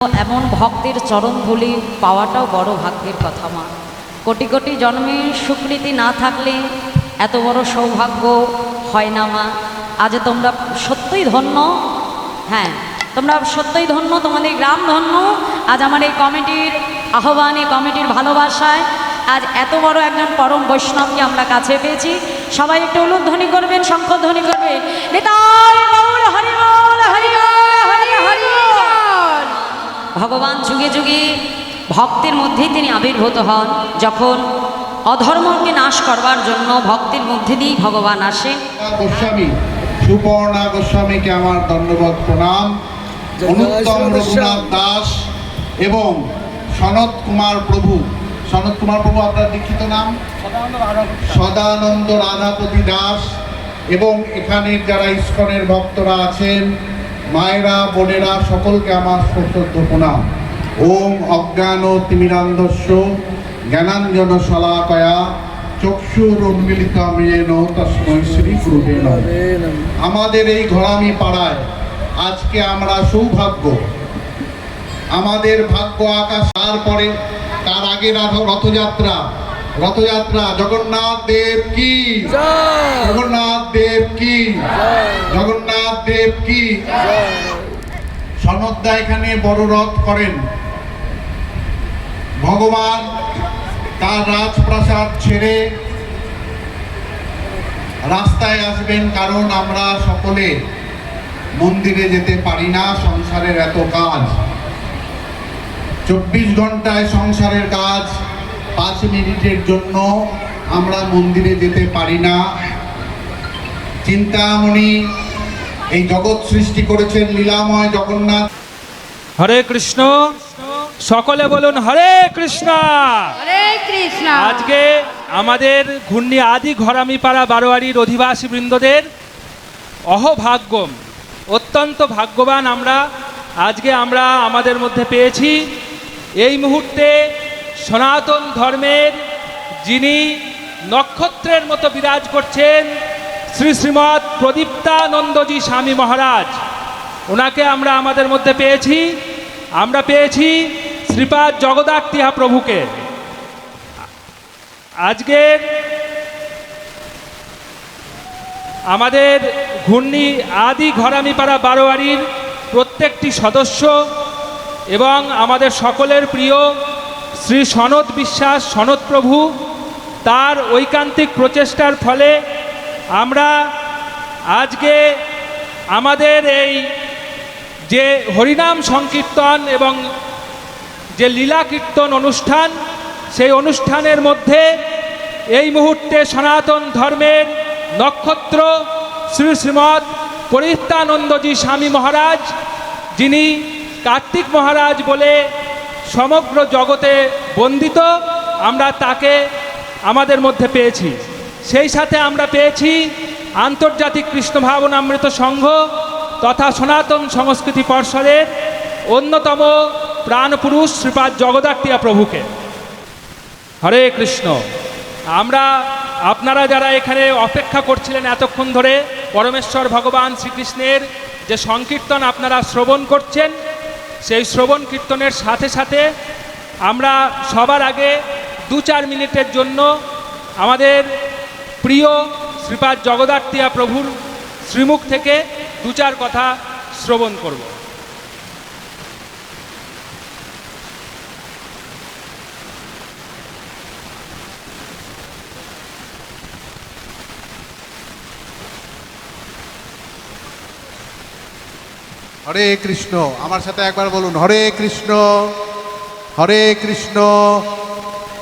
এমন ভক্তের চরণধূলি পাওয়াটাও বড় ভাগ্যের কথা মা। কোটি কোটি জন্মের স্বীকৃতি না থাকলে এত বড় সৌভাগ্য হয় না মা। আজ তোমরা সত্যই ধন্য, হ্যাঁ তোমরা সত্যই ধন্য, তোমাদের গ্রাম ধন্য। আজ আমার এই কমিটির আহ্বানে, কমিটির ভালোবাসায় আজ এত বড় একজন পরম বৈষ্ণবকে আমরা কাছে পেয়েছি। সবাই একটু উলুধ্বনি করবেন, শঙ্খধ্বনি করবে, নিতাই গৌর হরি বল, হরি বল, হরি হরি বল। ভগবান যুগে যুগে ভক্তের মধ্যেই তিনি আবির্ভূত হন। যখন অধর্মকে নাশ করবার জন্য ভক্তের মধ্যে দিয়েই ভগবান আসেন। গোস্বামী, সুপর্ণা গোস্বামীকে আমার ধন্যবাদ প্রণাম। অনুত্তম রঘুনাথ দাস এবং সনত কুমার প্রভু, সনত কুমার প্রভু আপনার দীক্ষিত নাম সদানন্দ রাধাপতি দাস, এবং এখানের যারা ইস্কনের ভক্তরা আছেন, মায়েরা বোনেরা, সকলকে আমার সশ্রদ্ধ প্রণাম। ওম অজ্ঞান তিমিরান্ধস্য জ্ঞানাঞ্জন শলাকয়া চক্ষুরুন্মিলিতমেন তস্मै শ্রী গুরুবে নমঃ। আমাদের এই ঘরামি পাড়ায় আজকে আমরা সৌভাগ্য, আমাদের ভাগ্য আকাশ। তারপরে তার আগে রথযাত্রা, রথযাত্রা জগন্নাথ দেব কি, জগন্নাথ দেব কি, জগন্নাথ দেব কি। সনদদা এখানে বড় রথ করেন। ভগবান তার রাজপ্রাসাদ ছেড়ে রাস্তায় আসবেন, কারণ আমরা সকলে মন্দিরে যেতে পারি না, সংসারের এত কাজ। 24 ঘন্টায় সংসারের কাজ, 5 মিনিটের জন্য আমরা মন্দিরে যেতে পারি না। চিন্তামণি এই জগৎ সৃষ্টি করেছেন লীলাময় জগন্নাথ। হরে কৃষ্ণ, সকলে বলুন হরে কৃষ্ণ। হরে কৃষ্ণ। আজকে আমাদের ঘূর্ণি আদি ঘরামিপাড়া বারোয়ারির অধিবাসী বৃন্দদের অহভাগ্যম, অত্যন্ত ভাগ্যবান আমরা আজকে আমরা আমাদের মধ্যে পেয়েছি। এই মুহূর্তে সনাতন ধর্মের যিনি নক্ষত্রের মতো বিরাজ করছেন শ্রী শ্রীমৎ প্রদীপ্তানন্দজি স্বামী মহারাজ, ওনাকে আমরা আমাদের মধ্যে পেয়েছি। আমরা পেয়েছি শ্রীপাদ জগদাত্রিহা প্রভুকে। আজকের আমাদের ঘূর্ণি আদি ঘরামিপাড়া বারোয়ারির প্রত্যেকটি সদস্য এবং আমাদের সকলের প্রিয় শ্রী সনত বিশ্বাস সনত প্রভু, তার ঐকান্তিক প্রচেষ্টার ফলে আমরা আজকে আমাদের এই যে হরিনাম সংকীর্তন এবং যে লীলা কীর্তন অনুষ্ঠান, সেই অনুষ্ঠানের মধ্যে এই মুহূর্তে সনাতন ধর্মের নক্ষত্র শ্রী শ্রীমৎ পরিত্রানন্দজি স্বামী মহারাজ, যিনি কার্তিক মহারাজ বলে সমগ্র জগতে বন্দিত, আমরা তাকে আমাদের মধ্যে পেয়েছি। সেই সাথে আমরা পেয়েছি আন্তর্জাতিক কৃষ্ণ ভাবনামৃত সংঘ তথা সনাতন সংস্কৃতি পর্ষদের অন্যতম প্রাণপুরুষ শ্রীপাদ জগদাত্রিহা প্রভুকে। হরে কৃষ্ণ। আমরা আপনারা যারা এখানে অপেক্ষা করছিলেন এতক্ষণ ধরে পরমেশ্বর ভগবান শ্রীকৃষ্ণের যে সংকীর্তন আপনারা শ্রবণ করছেন, সেই শ্রবণ কীর্তনের সাথে সাথে আমরা সবার আগে 2-4 মিনিটের জন্য আমাদের প্রিয় শ্রীপাদ জগদাত্রিহা প্রভুর শ্রীমুখ থেকে 2-4 কথা শ্রবণ করব। হরে কৃষ্ণ, আমার সাথে একবার বলুন হরে কৃষ্ণ, হরে কৃষ্ণ,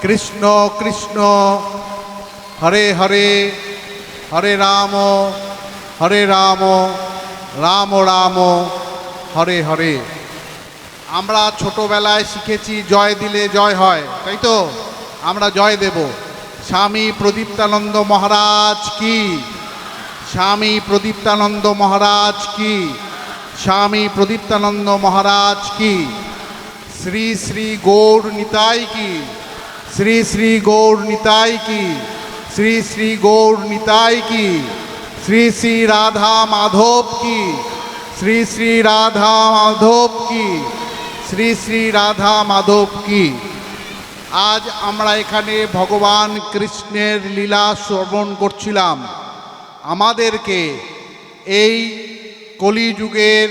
কৃষ্ণ কৃষ্ণ হরে হরে, হরে রাম, হরে রাম, রাম রাম হরে হরে। আমরা ছোটবেলায় শিখেছি জয় দিলে জয় হয়, তাই তো? আমরা জয় দেব। স্বামী প্রদীপ্তানন্দ মহারাজ কি, স্বামী প্রদীপ্তানন্দ মহারাজ কি, স্বামী প্রদীপ্তানন্দ মহারাজ কি। শ্রী শ্রী গৌর নিতাই কি, শ্রী শ্রী গৌর নিতাই কি, শ্রী শ্রী গৌর নিতাই কি। শ্রী শ্রী রাধা মাধব কি, শ্রী শ্রী রাধা মাধব কি, শ্রী শ্রী রাধা মাধব কি। আজ আমরা এখানে ভগবান কৃষ্ণের লীলা শ্রবণ করছিলাম। আমাদেরকে এই কলিযুগের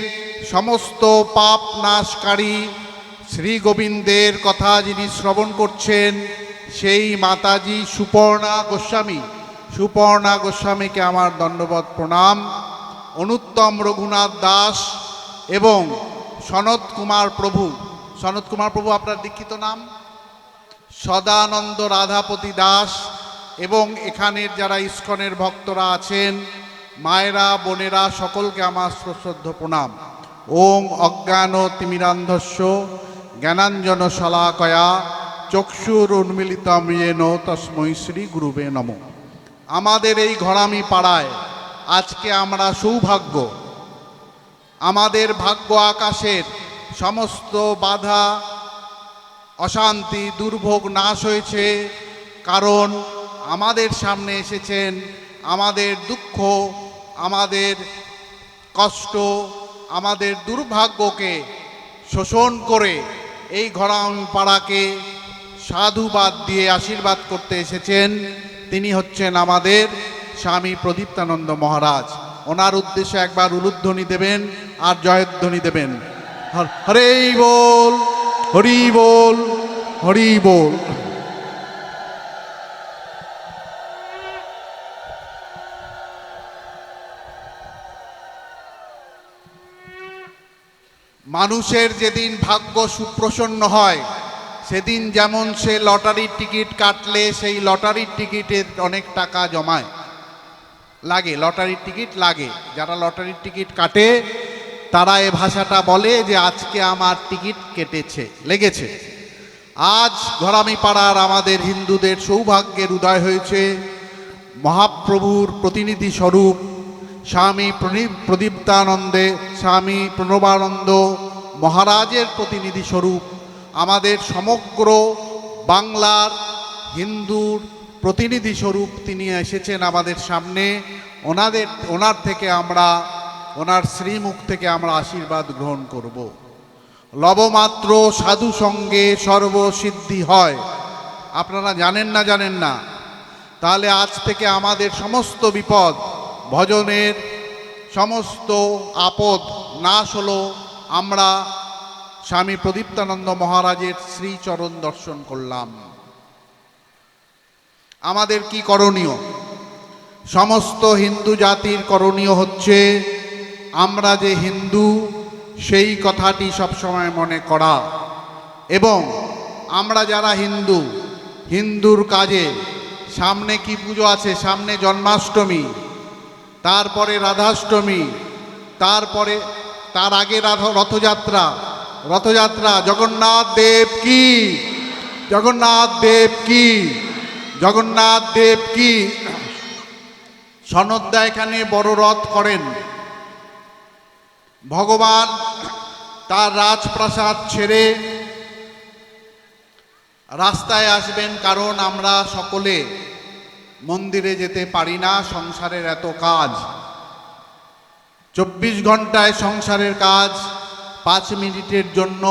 সমস্ত পাপ নাশকারী শ্রী গোবিন্দের কথা যিনি শ্রবণ করছেন সেই মাতাজি সুপর্ণা গোস্বামীকে আমার দণ্ডবত প্রণাম। অনুত্তম রঘুনাথ দাস এবং সনত কুমার প্রভু আপনার দীক্ষিত নাম সদানন্দ রাধাপতি দাস এবং এখানের যারা ইস্কনের ভক্তরা আছেন, মায়েরা বোনেরা, সকলকে আমার সশ্রদ্ধ প্রণাম। ওং অজ্ঞান তিমিরান্ধস্য জ্ঞানাঞ্জন শলাকয়া চক্ষুর উন্মিলিতম येन তস্मै শ্রী গুরুবে নমঃ। আমাদের এই ঘরামি পাড়ায় আজকে আমরা সৌভাগ্য, আমাদের ভাগ্য আকাশের সমস্ত বাধা অশান্তি দুর্ভোগ নাশ হয়েছে, কারণ আমাদের সামনে এসেছেন আমাদের দুঃখ, আমাদের কষ্ট, আমাদের দুর্ভাগ্যকে শোষণ করে এই ঘরামি পাড়াকে সাধুবাদ দিয়ে আশীর্বাদ করতে এসেছেন। তিনি হচ্ছেন আমাদের স্বামী প্রদীপ্তানন্দ মহারাজ। ওনার উদ্দেশ্যে একবার উলুধ্বনি দেবেন আর জয়ধ্বনি দেবেন। হরে বল, হরি বল, হরি বল। মানুষের যেদিন ভাগ্য সুপ্রসন্ন হয় সেদিন যেমন সে লটারির টিকিট কাটলে সেই লটারির টিকিটের অনেক টাকা জমায় লাগে, লটারির টিকিট লাগে। যারা লটারির টিকিট কাটে তারা এ ভাষাটা বলে যে আজকে আমার টিকিট লেগেছে। আজ ঘরামি পাড়ার আমাদের হিন্দুদের সৌভাগ্যের উদয় হয়েছে। মহাপ্রভুর প্রতিনিধি স্বরূপ স্বামী প্রণবানন্দ মহারাজের প্রতিনিধি স্বরূপ আমাদের সমগ্র বাংলার হিন্দুর প্রতিনিধি স্বরূপ তিনি এসেছেন আমাদের সামনে। ওনার থেকে আমরা, ওনার শ্রীমুখ থেকে আমরা আশীর্বাদ গ্রহণ করব। লবমাত্র সাধু সঙ্গে সর্বসিদ্ধি হয়, আপনারা জানেন না? তাহলে আজ থেকে আমাদের সমস্ত বিপদ ভজনের সমস্ত আপদ নাশ হলো। আমরা স্বামী প্রদীপ্তানন্দ মহারাজের শ্রীচরণ দর্শন করলাম। আমাদের কি করণীয়? সমস্ত হিন্দু জাতির করণীয় হচ্ছে আমরা যে হিন্দু সেই কথাটি সবসময় মনে করা, এবং আমরা যারা হিন্দুর কাজে সামনে কি পুজো আছে? সামনে জন্মাষ্টমী, তারপরে রাধাষ্টমী, তারপরে তার আগে রথযাত্রা। জগন্নাথ দেব কি। সনদদা এখানে বড় রথ করেন। ভগবান তার রাজপ্রাসাদ ছেড়ে রাস্তায় আসবেন, কারণ আমরা সকলে মন্দিরে যেতে পারি না, সংসারের এত কাজ। 24 ঘন্টায় সংসারের কাজ, 5 মিনিটের জন্য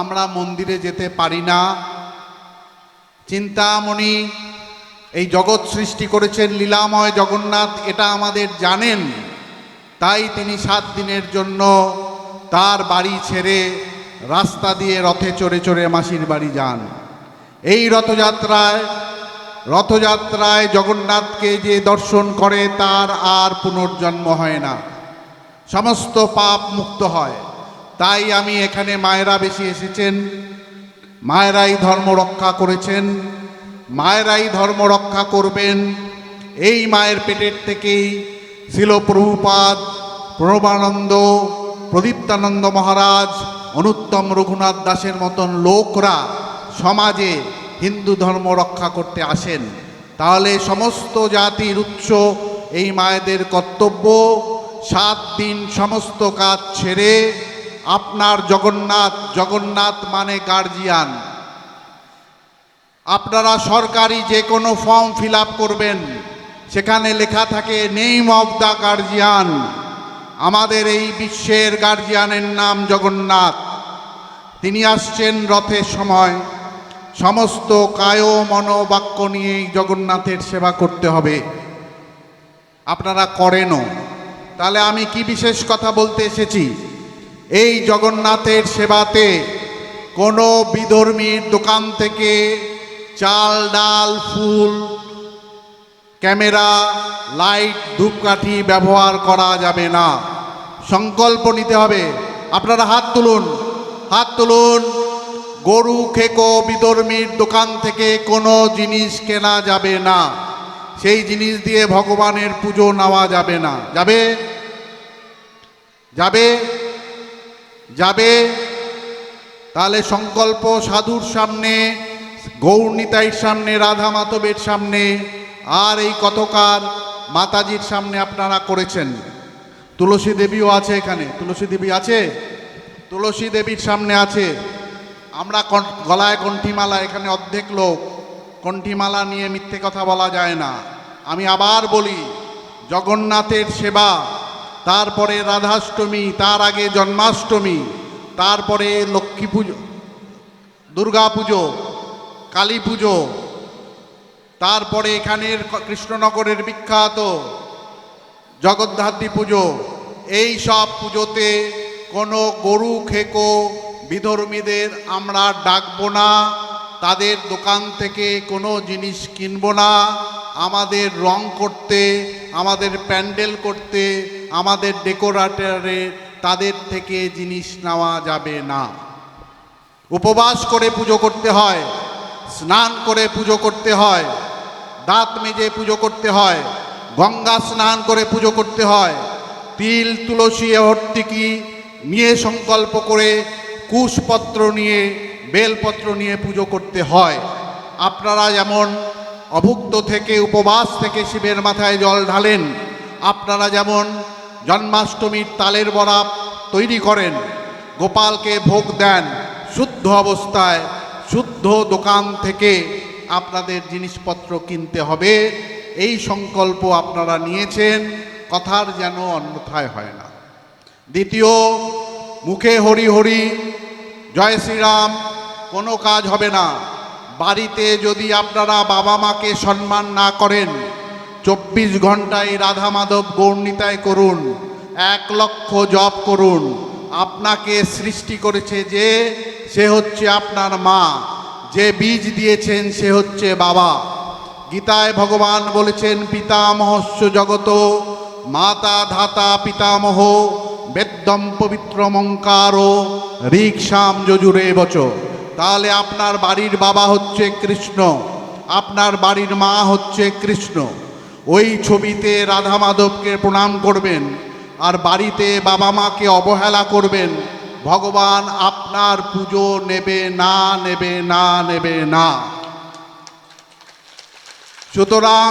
আমরা মন্দিরে যেতে পারি না। চিন্তামণি এই জগৎ সৃষ্টি করেছেন লীলাময় জগন্নাথ, এটা আমাদের জানেন। তাই তিনি 7 দিনের জন্য তার বাড়ি ছেড়ে রাস্তা দিয়ে রথে চড়ে চড়ে মাসির বাড়ি যান। এই রথযাত্রায় জগন্নাথকে যে দর্শন করে তার আর পুনর্জন্ম হয় না, সমস্ত পাপ মুক্ত হয়। তাই আমি এখানে মায়েরা বেশি এসেছেন, মায়েরাই ধর্ম রক্ষা করেছেন, মায়েরাই ধর্ম রক্ষা করবেন। এই মায়ের পেটের থেকেই ছিল প্রভুপাদ, প্রণবানন্দ, প্রদীপ্তানন্দ মহারাজ, অনুত্তম রঘুনাথ দাসের মতন লোকরা সমাজে হিন্দু ধর্ম রক্ষা করতে আসেন। তাহলে সমস্ত জাতির উৎস এই মায়েদের কর্তব্য 7 দিন সমস্ত কাজ ছেড়ে আপনার জগন্নাথ মানে গার্জিয়ান। আপনারা সরকারি যে কোনো ফর্ম ফিল আপ করবেন, সেখানে লেখা থাকে নেম অফ দ্য গার্জিয়ান। আমাদের এই বিশ্বের গার্জিয়ানের নাম জগন্নাথ। তিনি আসছেন রথের সময়। সমস্ত কায় মন বাক্য নিয়ে এই জগন্নাথের সেবা করতে হবে। আপনারা করেনও। তাহলে আমি কি বিশেষ কথা বলতে এসেছি? এই জগন্নাথের সেবাতে কোনো বিধর্মীর দোকান থেকে চাল ডাল ফুল ক্যামেরা লাইট ধূপকাঠি ব্যবহার করা যাবে না। সংকল্প নিতে হবে। আপনারা হাত তুলুন, হাত তুলুন। গরু খেকো বিধর্মীর দোকান থেকে কোনো জিনিস কেনা যাবে না। সেই জিনিস দিয়ে ভগবানের পুজো নেওয়া যাবে না। যাবে? যাবে? যাবে? তাহলে সংকল্প সাধুর সামনে, গৌরনিতাইয়ের সামনে, রাধা মাধবের সামনে, আর এই কতকার মাতাজির সামনে আপনারা করেছেন। তুলসী দেবীও আছে এখানে। তুলসী দেবী আছে? তুলসী দেবীর সামনে আছে। আমরা গলায় কণ্ঠিমালা, এখানে অর্ধেক লোক কণ্ঠিমালা নিয়ে মিথ্যে কথা বলা যায় না। আমি আবার বলি, জগন্নাথের সেবা, তারপরে রাধাষ্টমী, তার আগে জন্মাষ্টমী, তারপরে লক্ষ্মী পুজো, দুর্গা পুজো, কালী পুজো, তারপরে এখানের কৃষ্ণনগরের বিখ্যাত জগদ্ধাত্রী পুজো। এই সব পুজোতে কোনো গরু খেকো বিধর্মীদের আমরা ডাকবো না, তাদের দোকান থেকে কোনো জিনিস কিনবো না। আমাদের রং করতে, আমাদের প্যান্ডেল করতে, আমাদের ডেকোরেটরে তাদের থেকে জিনিস নেওয়া যাবে না। উপবাস করে পুজো করতে হয়, স্নান করে পুজো করতে হয়, দাঁত মেজে পুজো করতে হয়, গঙ্গা স্নান করে পুজো করতে হয়, তিল তুলসী হর্তিকি নিয়ে সংকল্প করে, কুশপত্র নিয়ে, বেলপত্র নিয়ে পুজো করতে হয়। আপনারা যেমন অভুক্ত থেকে, উপবাস থেকে শিবের মাথায় জল ঢালেন, আপনারা যেমন জন্মাষ্টমীর তালের বড়া তৈরি করেন, গোপালকে ভোগ দেন, শুদ্ধ অবস্থায় শুদ্ধ দোকান থেকে আপনাদের জিনিসপত্র কিনতে হবে। এই সংকল্প আপনারা নিয়েছেন, কথার যেন অন্যথায় হয় না। দ্বিতীয়, মুখে হরি হরি জয় শ্রীরাম কোনো কাজ হবে না। বাড়িতে যদি আপনারা বাবা মাকে সম্মান না করেন, 24 ঘন্টায় রাধা মাধব গৌরনিতাই করুন, 1 লক্ষ জপ করুন। আপনাকে সৃষ্টি করেছে যে, সে হচ্ছে আপনার মা, যে বীজ দিয়েছেন সে হচ্ছে বাবা। গীতায় ভগবান বলেছেন, পিতামহস্য জগত মাতা ধাতা পিতামহ বেদ্যম পবিত্রমঙ্কার ঋক্সাম যজুরে বচ। তাহলে আপনার বাড়ির বাবা হচ্ছে কৃষ্ণ, আপনার বাড়ির মা হচ্ছে কৃষ্ণ। ওই ছবিতে রাধা মাধবকে প্রণাম করবেন, আর বাড়িতে বাবা মাকে অবহেলা করবেন, ভগবান আপনার পুজো নেবে না, নেবে না, নেবে না। সুতরাং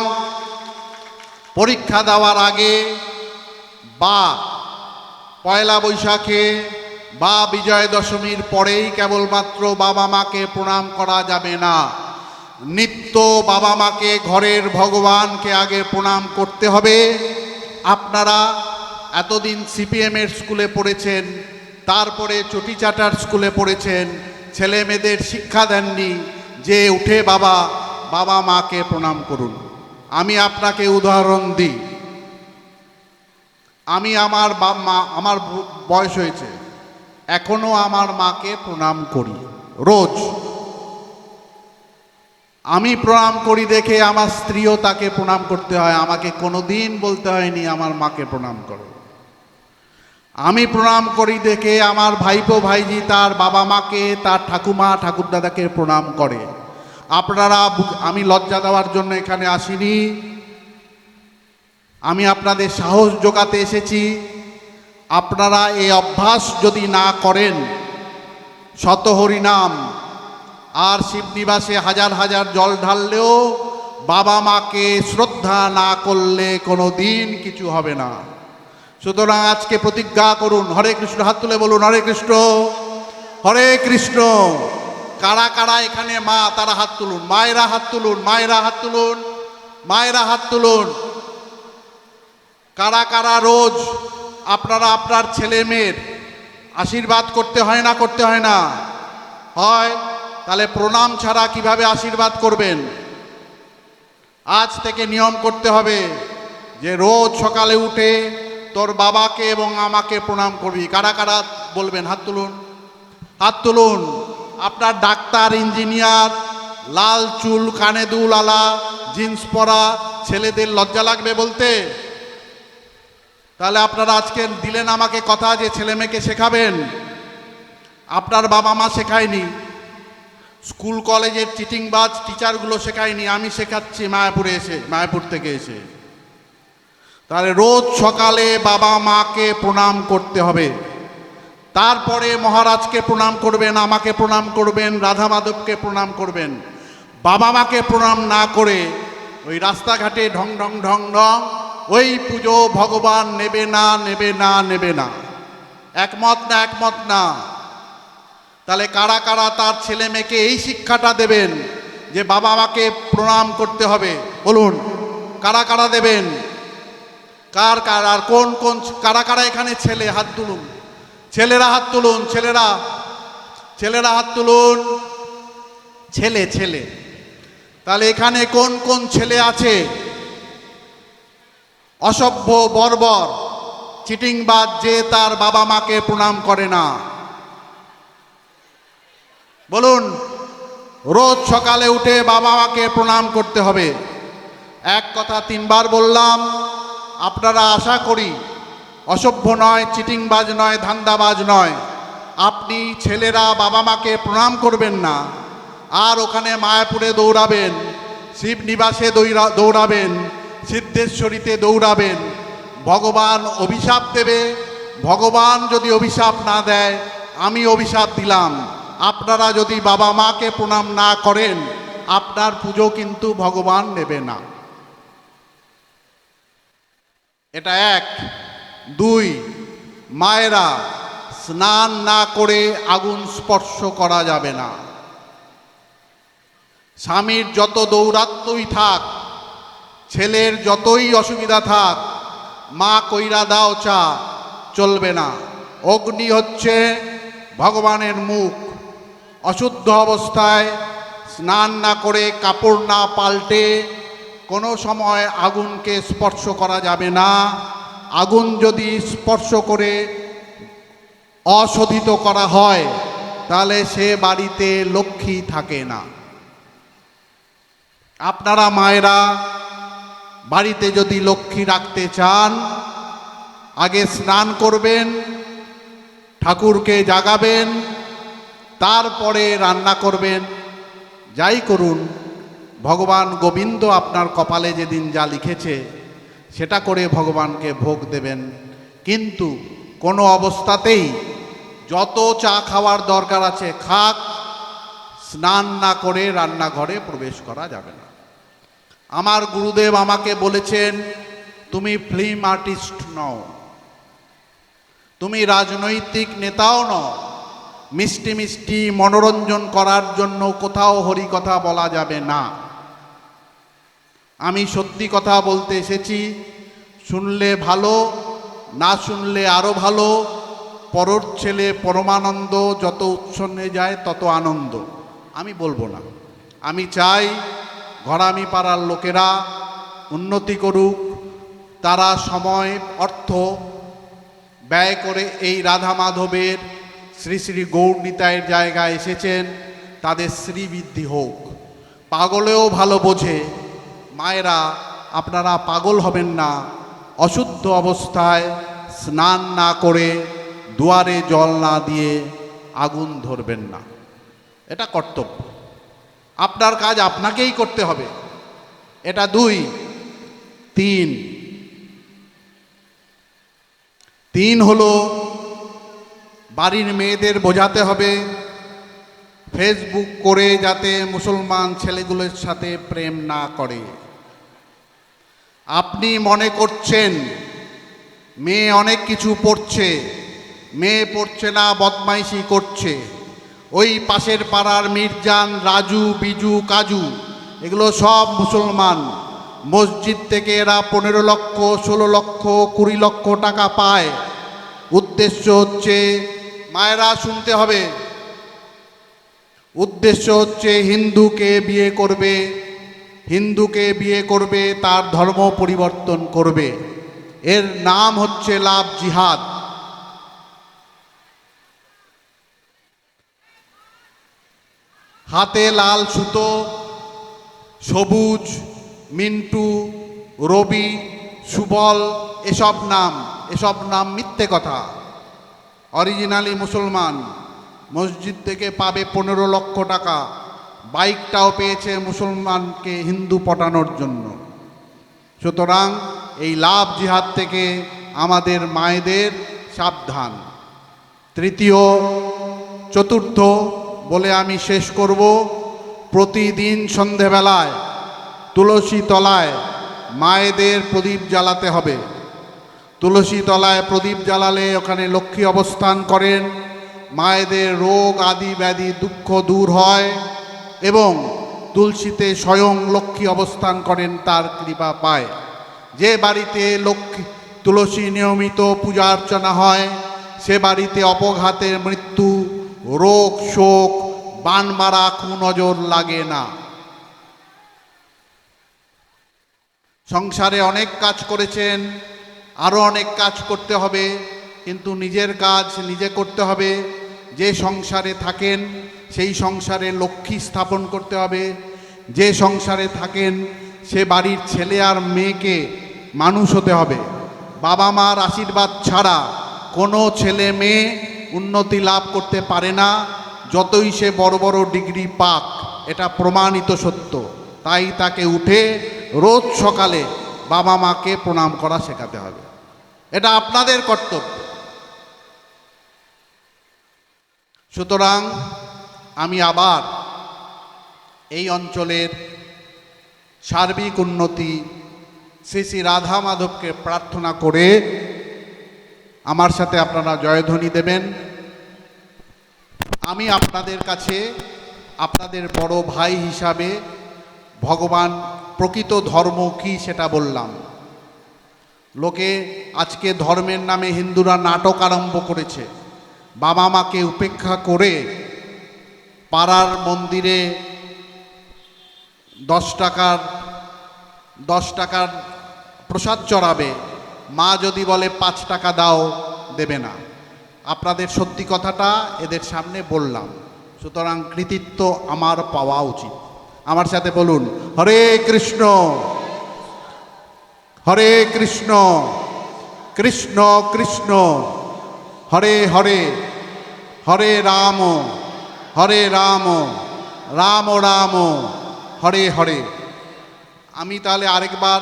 পরীক্ষা দেওয়ার আগে বা পয়লা বৈশাখে বা বিজয় দশমীর পরেই কেবলমাত্র বাবা মাকে প্রণাম করা যাবে না। নিত্য বাবা মাকে, ঘরের ভগবানকে আগে প্রণাম করতে হবে। আপনারা এতদিন সিপিএমের স্কুলে পড়েছেন, তারপরে চটিচাটার স্কুলে পড়েছেন, ছেলে মেয়েদের শিক্ষা দেননি যে উঠে বাবা বাবা মাকে প্রণাম করুন। আমি আপনাকে উদাহরণ দিই। আমি আমার মা, আমার বয়স হয়েছে, এখনো আমার মাকে প্রণাম করি রোজ। আমি প্রণাম করি দেখে আমার স্ত্রীও তাকে প্রণাম করতে হয়। আমাকে কোনোদিন বলতে হয়নি আমার মাকে প্রণাম করো। আমি প্রণাম করি দেখে আমার ভাইপো ভাইজি তার বাবা মাকে, তার ঠাকুমা ঠাকুরদাদাকে প্রণাম করে। আপনারা, আমি লজ্জা দেওয়ার জন্য এখানে আসিনি, আমি আপনাদের সাহস জোগাতে এসেছি। আপনারা এই অভ্যাস যদি না করেন, শত হরিনাম আর শিবনিবাসে হাজার হাজার জল ঢাললেও বাবা মাকে শ্রদ্ধা না করলে কোনো দিন কিছু হবে না। সুতরাং আজকে প্রতিজ্ঞা করুন, হরে কৃষ্ণ, হাত তুলে বলুন হরে কৃষ্ণ, হরে কৃষ্ণ। কারা কারা এখানে মা, তারা হাত তুলুন। মায়েরা হাত তুলুন, মায়েরা হাত তুলুন, মায়েরা হাত তুলুন। কারা কারা রোজ আপনারা আপনার ছেলে মেয়ের আশীর্বাদ করতে হয় না, করতে হয় না? হয়, তাহলে প্রণাম ছাড়া কিভাবে আশীর্বাদ করবেন? আজ থেকে নিয়ম করতে হবে যে রোজ সকালে উঠে তোর বাবাকে এবং আমাকে প্রণাম করবি। কারা কারা বলবেন? হাত তুলুন, হাত তুলুন। আপনার ডাক্তার, ইঞ্জিনিয়ার, লাল চুল, কানে দুল আলা, জিন্স পরা ছেলেদের লজ্জা লাগবে বলতে? তাহলে আপনারা আজকে দিলেন আমাকে কথা যে ছেলে মেয়েকে শেখাবেন। আপনার বাবা মা শেখায়নি, স্কুল কলেজের চিটিংবাজ টিচারগুলো শেখায়নি, আমি শেখাচ্ছি মায়াপুর থেকে এসে। তাহলে রোজ সকালে বাবা মাকে প্রণাম করতে হবে, তারপরে মহারাজকে প্রণাম করবেন, আমাকে প্রণাম করবেন, রাধা মাধবকে প্রণাম করবেন। বাবা মাকে প্রণাম না করে ওই রাস্তাঘাটে ঢং ঢং ঢং ঢং ওই পুজো ভগবান নেবে না, নেবে না, নেবে না। একমত না? একমত না? তাহলে কারা কারা তার ছেলে মেয়েকে এই শিক্ষাটা দেবেন যে বাবা মাকে প্রণাম করতে হবে? বলুন, কারা কারা দেবেন? কার কার আর কোন কোন কারা কারা এখানে ছেলে? হাত তুলুন, ছেলেরা হাত তুলুন, ছেলেরা হাত তুলুন। ছেলে। তাহলে এখানে কোন কোন ছেলে আছে অসভ্য, বর্বর, চিটিংবাজ, যে তার বাবা মাকে প্রণাম করে না? বলুন। রোজ সকালে উঠে বাবা মাকে প্রণাম করতে হবে। এক কথা 3 বার বললাম। আপনারা আশা করি অসভ্য নয়, চিটিংবাজ নয়, ধান্দাবাজ নয়। আপনি ছেলেরা বাবা মাকে প্রণাম করবেন না, আর ওখানে মায়াপুরে দৌড়াবেন, শিবনিবাসে দৌড়াবেন, সিদ্ধেশ্বরীতে দৌড়াবেন। ভগবান অভিশাপ দেবে। ভগবান যদি অভিশাপ না দেয়, আমি অভিশাপ দিলাম, আপনারা যদি বাবা মাকে প্রণাম না করেন, আপনার পুজো কিন্তু ভগবান নেবে না। এটা 1। 2, মায়েরা স্নান না করে আগুন স্পর্শ করা যাবে না। স্বামীর যত দৌরাত্ম্যই থাক, ছেলের যতই অসুবিধা থাক, মা কইরা দাও চা, চলবে না। অগ্নি হচ্ছে ভগবানের মুখ। অশুদ্ধ অবস্থায় স্নান না করে, কাপড় না পাল্টে কোনো সময় আগুনকে স্পর্শ করা যাবে না। আগুন যদি স্পর্শ করে অশোধিত করা হয়, তাহলে সে বাড়িতে লক্ষ্মী থাকে না। আপনারা মায়েরা বাড়িতে যদি লক্ষ্মী রাখতে চান, আগে স্নান করবেন, ঠাকুরকে জাগাবেন, তারপরে রান্না করবেন। যাই করুন, ভগবান গোবিন্দ আপনার কপালে যেদিন যা লিখেছে সেটা করে ভগবানকে ভোগ দেবেন। কিন্তু কোনো অবস্থাতেই যত চা খাওয়ার দরকার আছে খাক, স্নান না করে রান্নাঘরে প্রবেশ করা যাবে না। আমার গুরুদেব আমাকে বলেছেন, তুমি ফিল্ম আর্টিস্ট নও, তুমি রাজনৈতিক নেতাও নও। মিষ্টি মিষ্টি মনোরঞ্জন করার জন্য কোথাও হরিকথা বলা যাবে না। আমি সত্যি কথা বলতে এসেছি। শুনলে ভালো, না শুনলে আরও ভালো। পরর ছেলে পরমানন্দ, যত উচ্ছন্নে যায় তত আনন্দ। আমি বলবো না। আমি চাই ঘরামি পাড়ার লোকেরা উন্নতি করুক, তারা সময় অর্থ ব্যয় করে এই রাধা মাধবের শ্রী শ্রী গৌরনিতাইয়ের জায়গায় এসেছেন, তাদের শ্রীবৃদ্ধি হোক। পাগলেও ভালো বোঝে। মায়েরা আপনারা পাগল হবেন না। অশুদ্ধ অবস্থায় স্নান না করে, দুয়ারে জল না দিয়ে আগুন ধরবেন না। এটা কর্তব্য, আপনার কাজ আপনাকেই করতে হবে। এটা 2। 3 হলো বাড়ির মেয়েদের বোঝাতে হবে ফেসবুক করে যাতে মুসলমান ছেলেগুলোর সাথে প্রেম না করে। আপনি মনে করছেন মেয়ে অনেক কিছু পড়ছে, মেয়ে পড়ছে না, বদমাইশি করছে। ওই পাশের পাড়ার মির্জান, রাজু, বিজু, কাজু, এগুলো সব মুসলমান। মসজিদ থেকে এরা 15 লক্ষ, 16 লক্ষ, 20 লক্ষ টাকা পায়। উদ্দেশ্য হচ্ছে, মায়েরা শুনতে হবে, উদ্দেশ্য হচ্ছে হিন্দুকে বিয়ে করবে, তার ধর্ম পরিবর্তন করবে। এর নাম হচ্ছে লাভ জিহাদ। হাতে লাল সুতো, সবুজ, মিন্টু, রবি, সুবল, এসব নাম মিথ্যে কথা। অরিজিনালি মুসলমান। মসজিদ থেকে পাবে 15 লক্ষ টাকা, বাইকটাও পেয়েছে মুসলমানকে হিন্দু পটানোর জন্য। সুতরাং এই লাভ জিহাদ থেকে আমাদের মায়েদের সাবধান। চতুর্থ বলে আমি শেষ করব, প্রতিদিন সন্ধেবেলায় তুলসী তলায় মায়েদের প্রদীপ জ্বালাতে হবে। তুলসী তলায় প্রদীপ জ্বালালে ওখানে লক্ষ্মী অবস্থান করেন, মায়েদের রোগ আদি ব্যাধি দুঃখ দূর হয় এবং তুলসীতে স্বয়ং লক্ষ্মী অবস্থান করেন, তার কৃপা পায়। যে বাড়িতে তুলসী নিয়মিত পূজা অর্চনা হয় সে বাড়িতে অপঘাতের মৃত্যু, রোগ শোক, বান মারা কুনজর লাগে না। সংসারে অনেক কাজ করেছেন, আরও অনেক কাজ করতে হবে, কিন্তু নিজের কাজ নিজে করতে হবে। যে সংসারে থাকেন সেই সংসারে লক্ষ্মী স্থাপন করতে হবে। যে সংসারে থাকেন সে বাড়ির ছেলে আর মেয়েকে মানুষ হতে হবে। বাবা মার আশীর্বাদ ছাড়া কোনো ছেলে মেয়ে উন্নতি লাভ করতে পারে না, যতই সে বড় বড় ডিগ্রি পাক। এটা প্রমাণিত সত্য। তাই তাকে উঠে রোজ সকালে বাবা মাকে প্রণাম করা শেখাতে হবে। এটা আপনাদের কর্তব্য। সুতরাং আমি আবার এই অঞ্চলের সার্বিক উন্নতি শ্রী শ্রী রাধা মাধবকে প্রার্থনা করে আমার সাথে আপনারা জয়ধ্বনি দেবেন। আমি আপনাদের কাছে আপনাদের বড় ভাই হিসাবে ভগবান প্রকৃত ধর্ম কী সেটা বললাম। লোকে আজকে ধর্মের নামে হিন্দুরা নাটক আরম্ভ করেছে। বাবা মাকে উপেক্ষা করে পাড়ার মন্দিরে 10 টাকার প্রসাদ চড়াবে, মা যদি বলে 5 টাকা দাও দেবে না। আপনাদের সত্যি কথাটা এদের সামনে বললাম। সুতরাং কৃতিত্ব আমার পাওয়া উচিত। আমার সাথে বলুন, হরে কৃষ্ণ হরে কৃষ্ণ কৃষ্ণ কৃষ্ণ হরে হরে, হরে রাম রাম রাম হরে হরে। আমি তাহলে আরেকবার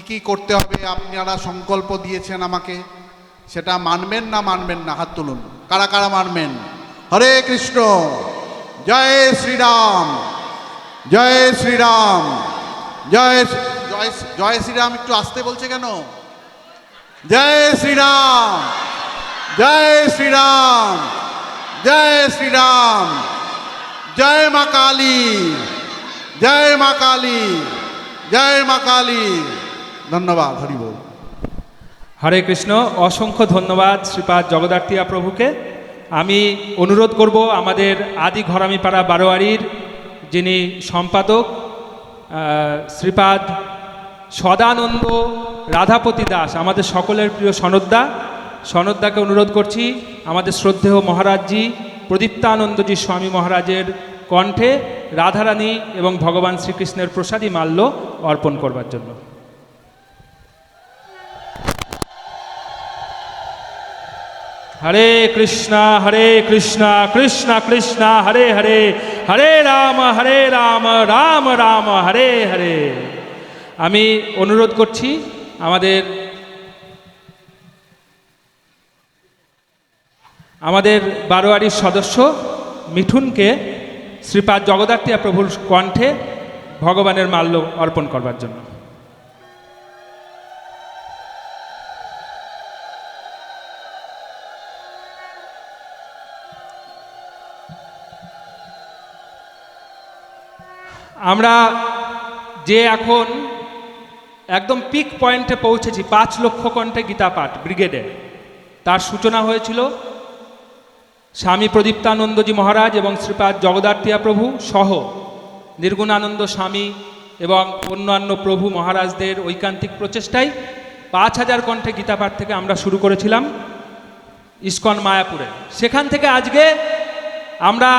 কি করতে হবে আপনারা সংকল্প দিয়েছেন আমাকে, সেটা মানবেন না? হাত তুলুন, কারা কারা মানবেন? হরে কৃষ্ণ, জয় শ্রীরাম, জয় শ্রীরাম, জয় জয় জয় শ্রীরাম। একটু আসতে বলছে কেন? জয় শ্রীরাম, জয় শ্রীরাম, জয় শ্রীরাম, জয় মা কালী, জয় মা কালী, জয় মা কালী। ধন্যবাদ। হরি বল। হরে কৃষ্ণ। অসংখ্য ধন্যবাদ শ্রীপাদ জগদ্ধাত্রীয়া প্রভুকে। আমি অনুরোধ করব আমাদের আদি ঘরামিপাড়া বারোয়ারির যিনি সম্পাদক শ্রীপাদ সদানন্দ রাধাপতি দাস, আমাদের সকলের প্রিয় সনদদাকে অনুরোধ করছি আমাদের শ্রদ্ধেয় মহারাজজি প্রদীপ্তানন্দজি স্বামী মহারাজের কণ্ঠে রাধারানী এবং ভগবান শ্রীকৃষ্ণের প্রসাদী মাল্য অর্পণ করবার জন্য। হরে কৃষ্ণ কৃষ্ণ কৃষ্ণ হরে হরে, হরে রাম রাম রাম হরে হরে। আমি অনুরোধ করছি আমাদের বারোয়ারির সদস্য মিঠুনকে শ্রীপাদ জগদ্ধাত্রীয়া প্রভুর কণ্ঠে ভগবানের মাল্য অর্পণ করবার জন্য। আমরা যে এখন একদম পিক পয়েন্টে পৌঁছেছি, 5 লক্ষ কণ্ঠে গীতা পাঠ ব্রিগেডে, তার সূচনা হয়েছিল স্বামী প্রদীপ্তানন্দজি মহারাজ এবং শ্রীপাদ জগদার্থিয়া প্রভু সহ নির্গুণানন্দ স্বামী এবং অন্যান্য প্রভু মহারাজদের ঐকান্তিক প্রচেষ্টায় 5000 কণ্ঠে গীতাপাঠ থেকে আমরা শুরু করেছিলাম ইস্কন মায়াপুরে। সেখান থেকে আজকে আমরা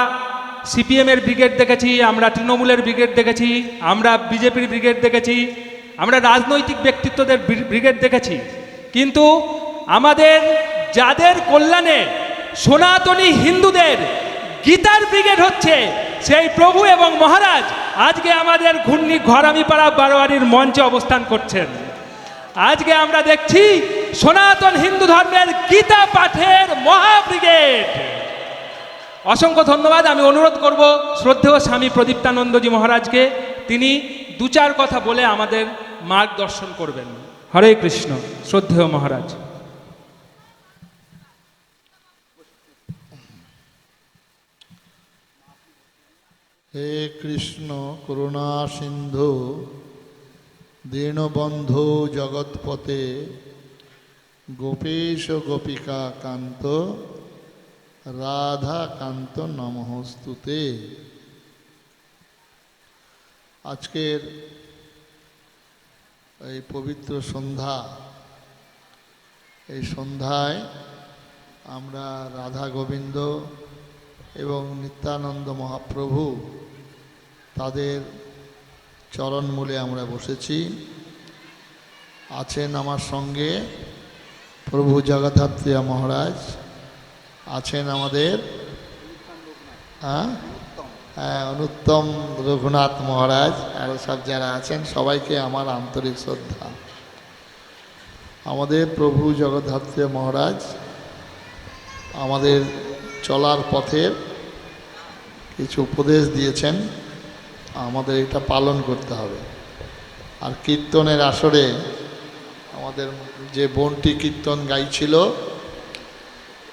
সিপিএমের ব্রিগেড দেখেছি, আমরা তৃণমূলের ব্রিগেড দেখেছি, আমরা বিজেপির ব্রিগেড দেখেছি, আমরা রাজনৈতিক ব্যক্তিত্বদের ব্রিগেড দেখেছি, কিন্তু আমাদের যাদের কল্যাণে সনাতনী হিন্দুদের গীতার ব্রিগেড হচ্ছে সেই প্রভু এবং মহারাজ আজকে আমাদের ঘূর্ণি ঘরামিপাড়া বারোয়ারির মঞ্চে অবস্থান করছেন। আজকে আমরা দেখছি সনাতন হিন্দু ধর্মের গীতা পাঠের মহাব্রিগেড। অসংখ্য ধন্যবাদ। আমি অনুরোধ করব শ্রদ্ধেয় স্বামী প্রদীপ্তানন্দজি মহারাজকে, তিনি 2-4 কথা বলে আমাদের মার্গদর্শন করবেন। হরে কৃষ্ণ। শ্রদ্ধেয় মহারাজ। হে কৃষ্ণ করুণা সিন্ধু দীনবন্ধু জগৎপতে গোপীশ গোপিকা কান্ত রাধা কান্ত নমস্তুতে। আজকের এই পবিত্র সন্ধ্যা, এই সন্ধ্যায় আমরা রাধা গোবিন্দ এবং নিত্যানন্দ মহাপ্রভু তাদের চরণমূলে আমরা বসেছি। আছেন আমার সঙ্গে প্রভু জগদ্ধাত্রী মহারাজ, আছেন আমাদের অনুত্তম রঘুনাথ মহারাজ, আরও সব যারা আছেন সবাইকে আমার আন্তরিক শ্রদ্ধা। আমাদের প্রভু জগদ্ধাত্রী মহারাজ আমাদের চলার পথের কিছু উপদেশ দিয়েছেন, আমাদের এটা পালন করতে হবে। আর কীর্তনের আসরে আমাদের যে বোনটি কীর্তন গাইছিল,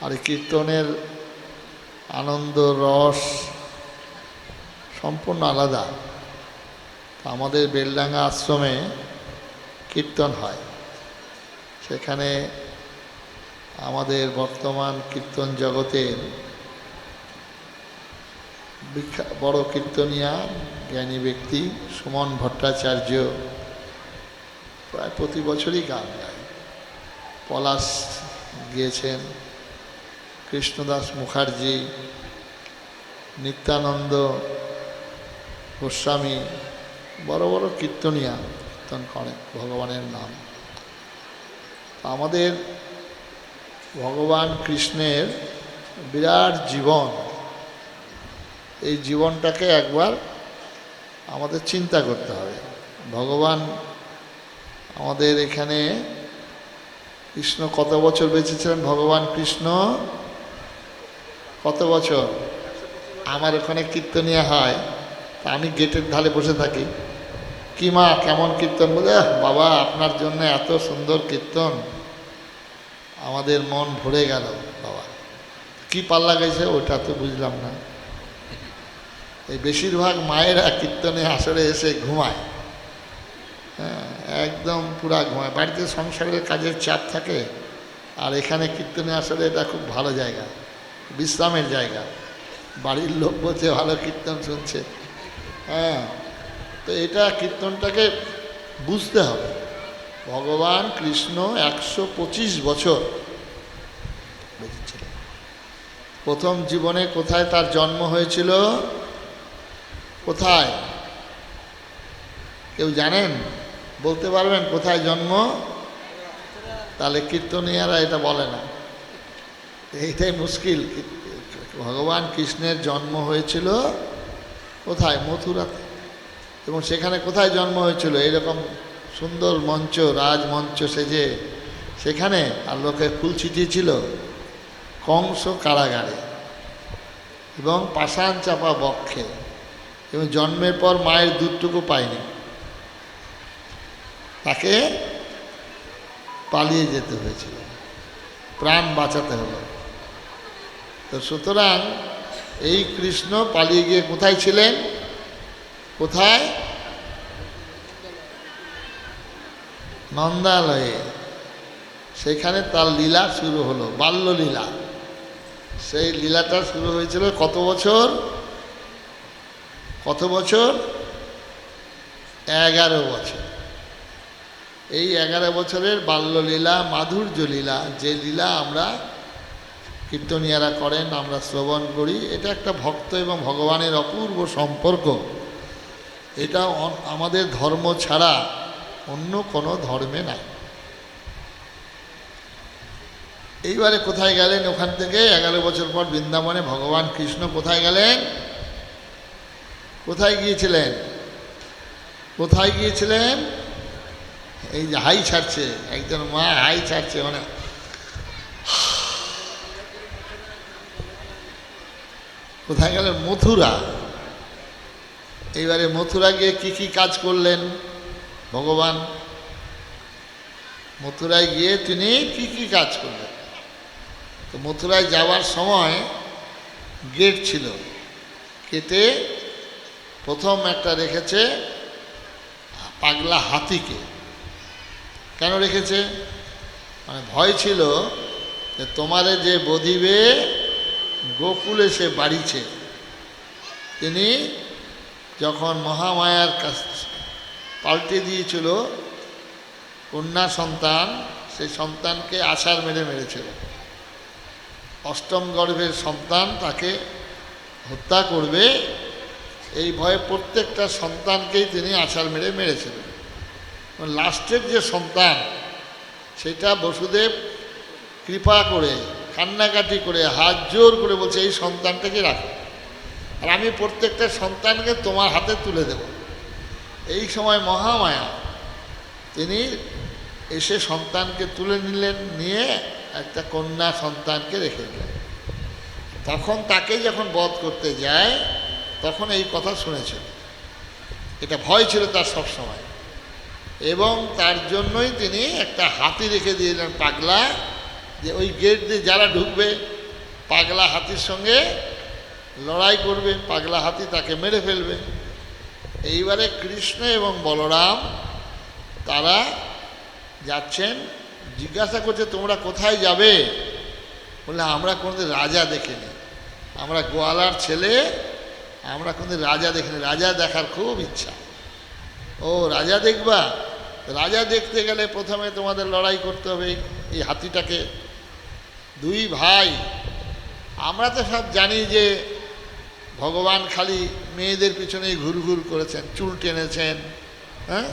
আর কীর্তনের আনন্দ রস সম্পূর্ণ আলাদা। আমাদের বেলডাঙ্গা আশ্রমে কীর্তন হয়, সেখানে আমাদের বর্তমান কীর্তন জগতের বড় কীর্তনিয়া জ্ঞানী ব্যক্তি সুমন ভট্টাচার্য প্রায় প্রতি বছরই গান গায়। পলাশ গিয়েছেন, কৃষ্ণদাস মুখার্জি, নিত্যানন্দ গোস্বামী, বড় বড় কীর্তনিয়া কীর্তন করে ভগবানের নাম। আমাদের ভগবান কৃষ্ণের বিরাট জীবন, এই জীবনটাকে একবার আমাদের চিন্তা করতে হবে। ভগবান আমাদের এখানে কৃষ্ণ কত বছর বেঁচেছিলেন? ভগবান কৃষ্ণ কত বছর? আমার ওখানে কীর্তনিয়া হয়, তা আমি গেটের ধারে বসে থাকি, কি মা কেমন কীর্তন? বলে বাবা আপনার জন্য এত সুন্দর কীর্তন, আমাদের মন ভরে গেল। বাবা কি পাল্লা গেছে ওটা তো বুঝলাম না। এই বেশিরভাগ মায়েরা কীর্তনে আসরে এসে ঘুমায়, হ্যাঁ একদম পুরা ঘুমায়। বাড়িতে সংসারের কাজের চাপ থাকে, আর এখানে কীর্তনে আসলে এটা খুব ভালো জায়গা, বিশ্রামের জায়গা। বাড়ির লোক বলছে ভালো কীর্তন শুনছে, হ্যাঁ। তো এটা কীর্তনটাকে বুঝতে হবে। ভগবান কৃষ্ণ 125 বছর বেঁচেছিলেন। প্রথম জীবনে কোথায় তার জন্ম হয়েছিল? কোথায় কেউ জানেন? বলতে পারবেন কোথায় জন্ম? তাহলে কীর্তনিয়ারা এটা বলে না, এইটাই মুশকিল। ভগবান কৃষ্ণের জন্ম হয়েছিল কোথায়? মথুরাতে। এবং সেখানে কোথায় জন্ম হয়েছিল? এইরকম সুন্দর মঞ্চ, রাজমঞ্চ সেজে সেখানে, আর লোকে ফুল ছিটিয়েছিল। কংস কারাগারে এবং পাষাণ চাপা বক্ষে, এবং জন্মের পর মায়ের দুধটুকু পায়নি, তাকে পালিয়ে যেতে হয়েছিল, প্রাণ বাঁচাতে হলো। তো সুতরাং এই কৃষ্ণ পালিয়ে গিয়ে কোথায় ছিলেন? কোথায়? নন্দালয়ে। সেখানে তার লীলা শুরু হলো, বাল্যলীলা। সেই লীলাটা শুরু হয়েছিল কত বছর? কত বছর? 11 বছর। এই 11 বছরের বাল্যলীলা, মাধুর্য লীলা, যে লীলা আমরা কীর্তনিয়ারা করেন, আমরা শ্রবণ করি, এটা একটা ভক্ত এবং ভগবানের অপূর্ব সম্পর্ক। এটা আমাদের ধর্ম ছাড়া অন্য কোনো ধর্মে নাই। এইবারে কোথায় গেলেন? ওখান থেকে 11 বছর পর বৃন্দাবনে ভগবান কৃষ্ণ কোথায় গেলেন? কোথায় গিয়েছিলেন? কোথায় গিয়েছিলেন? এই যে হাই ছাড়ছে, একজন মা হাই ছাড়ছে, মানে কোথায় গেলেন? মথুরা। এইবারে মথুরা গিয়ে কি কি কাজ করলেন ভগবান? মথুরায় গিয়ে তিনি কি কি কাজ করলেন? তো মথুরায় যাওয়ার সময় গেট ছিল, কেটে প্রথম একটা রেখেছে পাগলা হাতিকে। কেন রেখেছে? মানে ভয় ছিল যে তোমারে যে বধিবে গোকুলে সে বাড়িছে। তিনি যখন মহামায়ার কাছ পাল্টে দিয়েছিল কন্যা সন্তান, সেই সন্তানকে আছাড় মেরে মেরেছিল। অষ্টম গর্ভের সন্তান, তাকে হত্যা করবে এই ভয়ে প্রত্যেকটা সন্তানকেই তিনি আছাড় মেরে মেরেছিলেন। লাস্টের যে সন্তান, সেটা বসুদেব কৃপা করে কান্নাকাটি করে হাত জোর করে বলছে এই সন্তানটাকে রাখো, আর আমি প্রত্যেকটা সন্তানকে তোমার হাতে তুলে দেব। এই সময় মহামায়া তিনি এসে সন্তানকে তুলে নিলেন, নিয়ে একটা কন্যা সন্তানকে রেখে দিলেন। তখন তাকে যখন বধ করতে যায় তখন এই কথা শুনেছিল। এটা ভয় ছিল তার সব সময়, এবং তার জন্যই তিনি একটা হাতি রেখে দিলেন পাগলা, যে ওই গেট দিয়ে যারা ঢুকবে পাগলা হাতির সঙ্গে লড়াই করবে, পাগলা হাতি তাকে মেরে ফেলবে। এইবারে কৃষ্ণ এবং বলরাম তারা যাচ্ছেন, জিজ্ঞাসা করছে তোমরা কোথায় যাবে? বললে আমরা কোনোদিন রাজা দেখিনি, আমরা গোয়ালার ছেলে, আমরা কোনোদিন রাজা দেখিনি, রাজা দেখার খুব ইচ্ছা। ও রাজা দেখবা? রাজা দেখতে গেলে প্রথমে তোমাদের লড়াই করতে হবে এই হাতিটাকে। দুই ভাই, আমরা তো সব জানি যে ভগবান খালি মেয়েদের পিছনেই ঘুরঘুর করেছেন, চুল টেনেছেন, হ্যাঁ,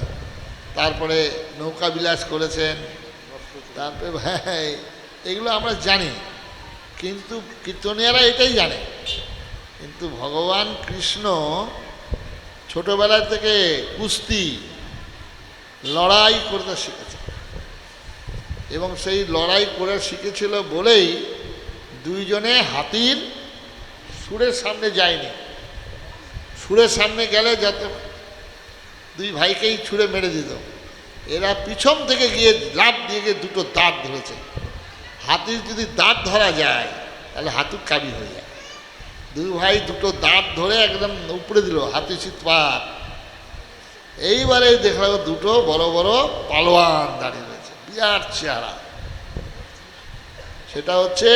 তারপরে নৌকা বিলাস করেছেন, তারপরে ভাই এগুলো আমরা জানি, কিন্তু কীর্তনিয়ারা এটাই জানে। কিন্তু ভগবান কৃষ্ণ ছোটবেলা থেকে কুস্তি লড়াই করতে শিখেছে, এবং সেই লড়াই করে শিখেছিল বলেই দুইজনে হাতির সুরের সামনে যায়নি। সুরের সামনে গেলে যত দুই ভাইকেই ছুঁড়ে মেরে দিত, এরা পিছন থেকে গিয়ে লাফ দিয়ে গিয়ে দুটো দাঁত ধরেছে। হাতির যদি দাঁত ধরা যায় তাহলে হাতু কাবি হয়ে যায়। দুই ভাই দুটো দাঁত ধরে একদম উপরে দিল, হাতি চিৎপাত। এইবারে দেখলাম দুটো বড় বড় পালোয়ান দাঁড়িয়ে রয়েছে, বিরাট চেহারা। সেটা হচ্ছে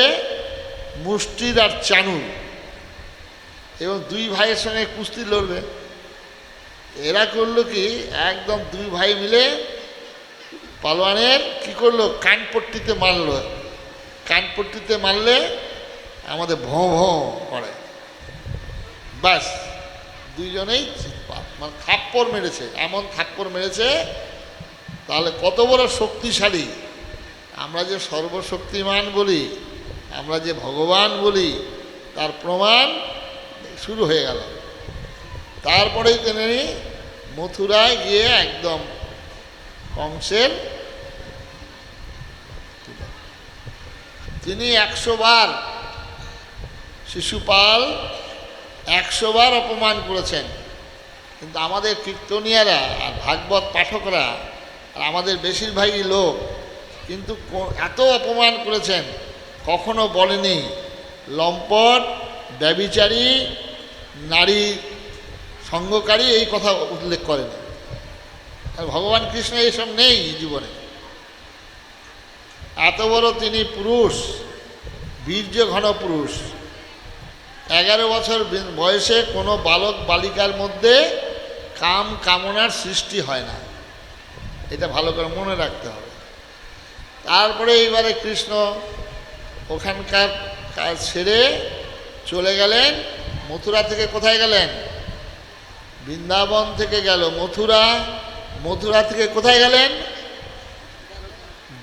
মুষ্টির আর চানুর, এবং দুই ভাইয়ের সঙ্গে কুস্তি লড়বে। এরা করলো কি, একদম দুই ভাই মিলে পালোয়ানের কি করলো, কানপট্টিতে মারলো। কানপট্টিতে মারলে আমাদের ভোঁ ভোঁ করে, ব্যাস দুইজনেই মানে থাপ্পড় মেরেছে, এমন থাপ্পড় মেরেছে। তাহলে কত বড় শক্তিশালী! আমরা যে সর্বশক্তিমান বলি, আমরা যে ভগবান বলি, তার প্রমাণ শুরু হয়ে গেল। তারপরেই তিনি মথুরায় গিয়ে একদম কংসের, তিনি 100 বার, শিশুপাল 100 বার অপমান করেছেন। কিন্তু আমাদের কীর্তনিয়ারা আর ভাগবত পাঠকরা আর আমাদের বেশিরভাগই লোক কিন্তু এত অপমান করেছেন, কখনো বলেনি লম্পট, ব্যভিচারী, নারী সঙ্গকারী, এই কথা উল্লেখ করেন। আর ভগবান কৃষ্ণ এইসব নেই জীবনে। এত বড় তিনি পুরুষ, বীর্য ঘন পুরুষ। 11 বছর বয়সে কোনো বালক বালিকার মধ্যে কাম কামনার সৃষ্টি হয় না, এটা ভালো করে মনে রাখতে হবে। তারপরে এইবারে কৃষ্ণ ওখানকার কাজ ছেড়ে চলে গেলেন মথুরা থেকে। কোথায় গেলেন? বৃন্দাবন থেকে গেল মথুরা, মথুরা থেকে কোথায় গেলেন?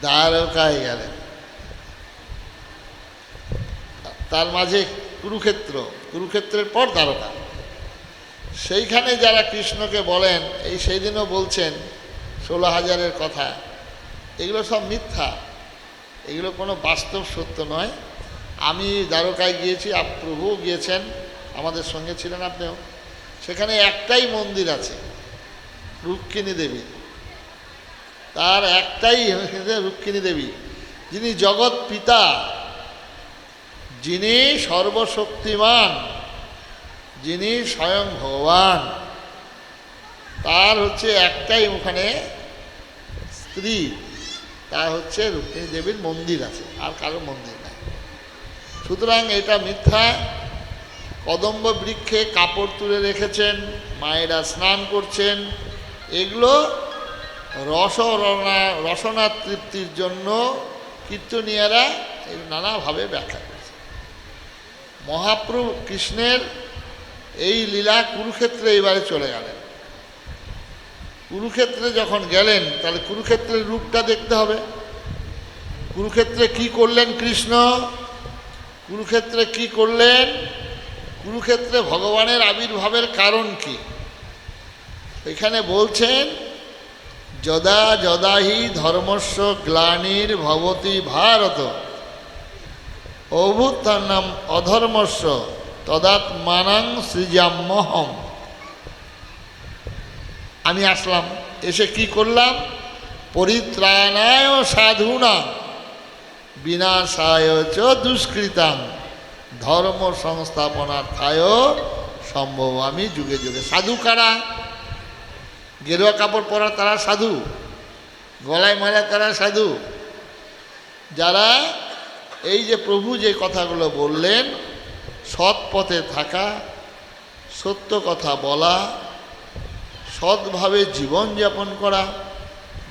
দ্বারকায় গেলেন। তার মাঝে কুরুক্ষেত্র, কুরুক্ষেত্রের পর দ্বারকা। সেইখানে যারা কৃষ্ণকে বলেন, এই সেই দিনও বলছেন 16,000-এর কথা, এগুলো সব মিথ্যা, এগুলো কোনো বাস্তব সত্য নয়। আমি দ্বারকায় গিয়েছি, প্রভুও গিয়েছেন, আমাদের সঙ্গে ছিলেন আপনিও। সেখানে একটাই মন্দির আছে, রুক্মিণী দেবী। তার একটাই রুক্মিণী দেবী, যিনি জগৎ পিতা, যিনি সর্বশক্তিমান, যিনি স্বয়ং ভগবান। তার হচ্ছে একটাই ওখানে স্ত্রী, তা হচ্ছে রুক্মিণী দেবীর মন্দির আছে, আর কারো মন্দির নাই। সুতরাং এটা মিথ্যা। কদম্ব বৃক্ষে কাপড় তুলে রেখেছেন, মায়েরা স্নান করছেন, এগুলো রসনা তৃপ্তির জন্য কীর্তনীয়ারা নানাভাবে ব্যাখ্যা করছে। মহাপ্রভু কৃষ্ণের এই লীলা কুরুক্ষেত্রে এবারে চলে গেলেন। কুরুক্ষেত্রে যখন গেলেন, তাহলে কুরুক্ষেত্রের রূপটা দেখতে হবে। কুরুক্ষেত্রে কি করলেন কৃষ্ণ? কুরুক্ষেত্রে কি করলেন? কুরুক্ষেত্রে ভগবানের আবির্ভাবের কারণ কি? এখানে বলছেন, যদা যদাহি ধর্মস্য গ্লানির ভবতি ভারত অভ্যুত্থানম অধর্মস্য তদাত্মানাং সৃজাম্যহম। আমি আসলাম, এসে কি করলাম? পরিত্রাণায় সাধুনা বিনাশায় চ দুষ্কৃতাং ধর্ম সংস্থাপনার্থায় সম্ভব। আমি যুগে যুগে। সাধু কারা? গেরুয়া কাপড় পরা তারা সাধু, গলায় মালা তারা সাধু। যারা এই যে প্রভু যে কথাগুলো বললেন, সৎ পথে থাকা, সত্য কথা বলা, সৎভাবে জীবনযাপন করা,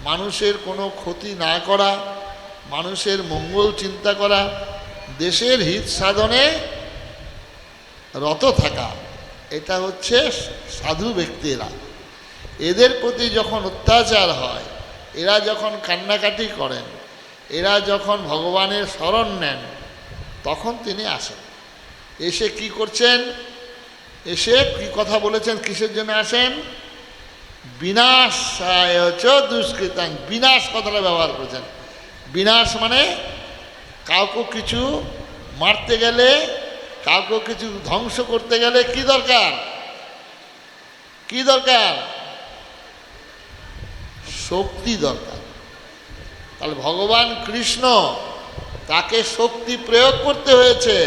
মানুষের কোনো ক্ষতি না করা, মানুষের মঙ্গল চিন্তা করা, দেশের হিত সাধনে রত থাকা, এটা হচ্ছে সাধু ব্যক্তিরা। এদের প্রতি যখন অত্যাচার হয়, এরা যখন কান্নাকাটি করেন, এরা যখন ভগবানের শরণ নেন, তখন তিনি আসেন। এসে কি করছেন? এসে কি কথা বলেছেন? কিসের জন্য আসেন? বিনাশায় চ দুষ্কৃতাং। বিনাশ কথাটা ব্যবহার করেছেন। বিনাশ মানে কাউকে কিছু মারতে গেলে, কাউকে কিছু ধ্বংস করতে গেলে কি দরকার? কি দরকার? শক্তি দরকার। তাহলে ভগবান কৃষ্ণ, তাকে শক্তি প্রয়োগ করতে হয়েছে।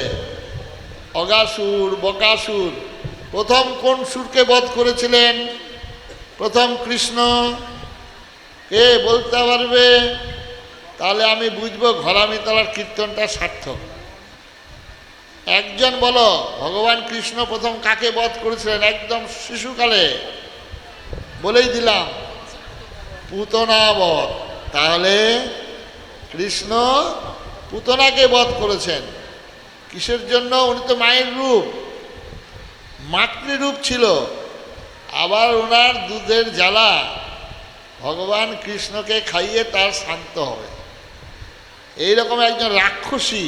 অগাসুর, বকাসুর, প্রথম কোন সুরকে বধ করেছিলেন? প্রথম কৃষ্ণ। কে বলতে পারবে? তাহলে আমি বুঝবো ঘরামি তলার কীর্তনটা সার্থক। একজন বলো, ভগবান কৃষ্ণ প্রথম কাকে বধ করেছিলেন? একদম শিশুকালে বলেই দিলাম, পুতনা বধ। তাহলে কৃষ্ণ পুতনাকে বধ করেছেন। কিসের জন্য? উনি তো মায়ের রূপ, মাতৃরূপ ছিল। আবার ওনার দুধের জ্বালা ভগবান কৃষ্ণকে খাইয়ে তার শান্ত হবে। এইরকম একজন রাক্ষসী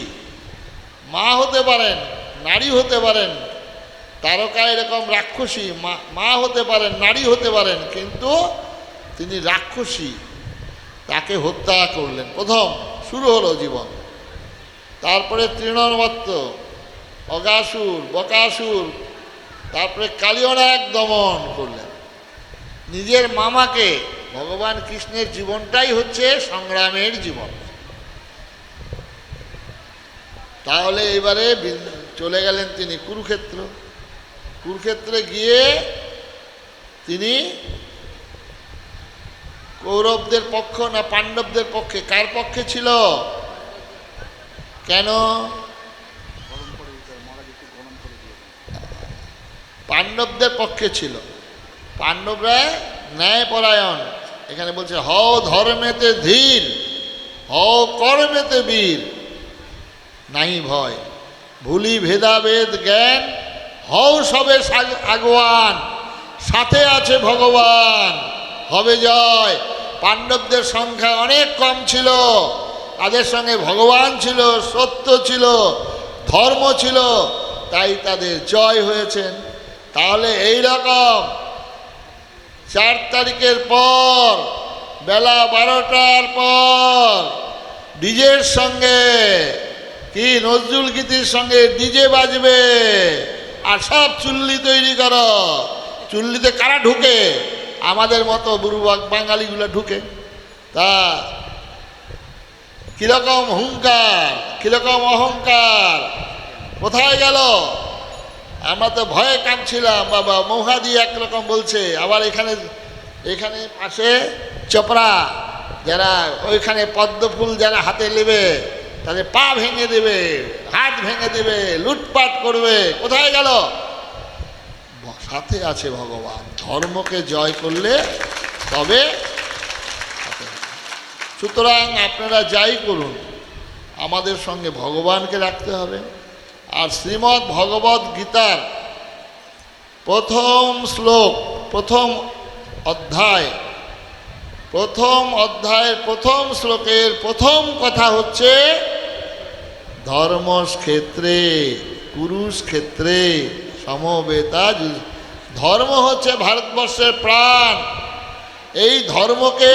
মা হতে পারেন, নারী হতে পারেন। তারকা এরকম রাক্ষসী মা হতে পারেন, নারী হতে পারেন, কিন্তু তিনি রাক্ষসী। তাকে হত্যা করলেন। প্রথম শুরু হলো জীবন। তারপরে তৃণবত্ত, অগাসুর, বকাসুর, তারপরে কালিয়নাগ দমন করলেন। নিজের মামাকে। ভগবান কৃষ্ণের জীবনটাই হচ্ছে সংগ্রামের জীবন। তাহলে এবারে চলে গেলেন তিনি কুরুক্ষেত্র। কুরুক্ষেত্রে গিয়ে তিনি কৌরবদের পক্ষ না পাণ্ডবদের পক্ষে? কার পক্ষে ছিল? কেন? পাণ্ডবদের পক্ষে ছিল। পাণ্ডবরা ন্যায়পরায়ণ। এখানে বলছে হও ধর্মেতে ধীর, হও কর্মেতে বীর, নাই ভয়, ভুলি ভেদাভেদ জ্ঞান, হও সবে আগুয়ান, সাথে আছে ভগবান, হবে জয়। পাণ্ডবদের সংখ্যা অনেক কম ছিল, তাদের সঙ্গে ভগবান ছিল, সত্য ছিল, ধর্ম ছিল, তাই তাদের জয় হয়েছেন। তাহলে এই রকম 4 তারিখের পর বেলা 12টার পর ডিজের সঙ্গে কি নজরুল গীতির সঙ্গে ডিজে বাজবে, আর সব চুল্লি তৈরি করো। চুল্লিতে কারা ঢুকে? আমাদের মতো বুড়ুবাগ বাঙালিগুলো ঢুকে। তা কিরকম হুঙ্কার, কিরকম অহংকার, কোথায় গেল? আমরা তো ভয়ে কাঁপছিলাম বাবা। মৌহাদি একরকম বলছে, আবার এখানে এখানে পাশে চপড়া যারা ওইখানে পদ্ম ফুল যারা হাতে নেবে তাদের পা ভেঙে দেবে, হাত ভেঙে দেবে, লুটপাট করবে। কোথায় গেল? সাথে আছে ভগবান। ধর্মকে জয় করলে তবে। সুতরাং আপনারা যাই করুন, আমাদের সঙ্গে ভগবানকে রাখতে হবে। আর শ্রীমদ্ ভগবদ্ গীতার প্রথম শ্লোক, প্রথম অধ্যায়ের প্রথম শ্লোকের প্রথম কথা হচ্ছে ধর্মক্ষেত্রে কুরুক্ষেত্রে সমবেতা। ধর্ম হচ্ছে ভারতবর্ষের প্রাণ। এই ধর্মকে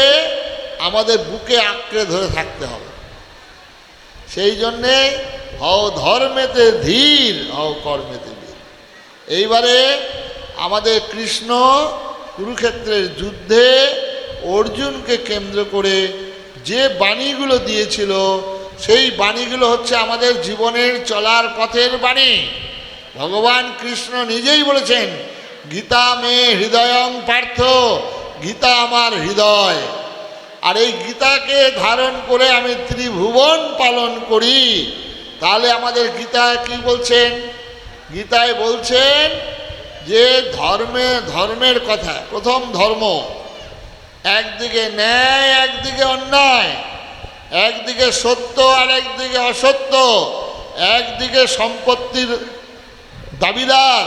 আমাদের বুকে আঁকড়ে ধরে থাকতে হবে। সেই জন্যে হও ধর্মেতে ধীর, হও কর্মেতে বীর। এইবারে আমাদের কৃষ্ণ কুরুক্ষেত্রের যুদ্ধে অর্জুনকে কেন্দ্র করে যে বাণীগুলো দিয়েছিল, সেই বাণীগুলো হচ্ছে আমাদের জীবনের চলার পথের বাণী। ভগবান কৃষ্ণ নিজেই বলেছেন, গীতা মে হৃদয়ং পার্থ, গীতা আমার হৃদয়। আর এই গীতাকে ধারণ করে আমি ত্রিভুবন পালন করি। তাহলে আমাদের গীতায় কি বলছেন? গীতায় বলছেন যে ধর্মের কথা। প্রথম ধর্ম, একদিকে ন্যায় একদিকে অন্যায়, একদিকে সত্য আর একদিকে অসত্য, একদিকে সম্পত্তির দাবিদার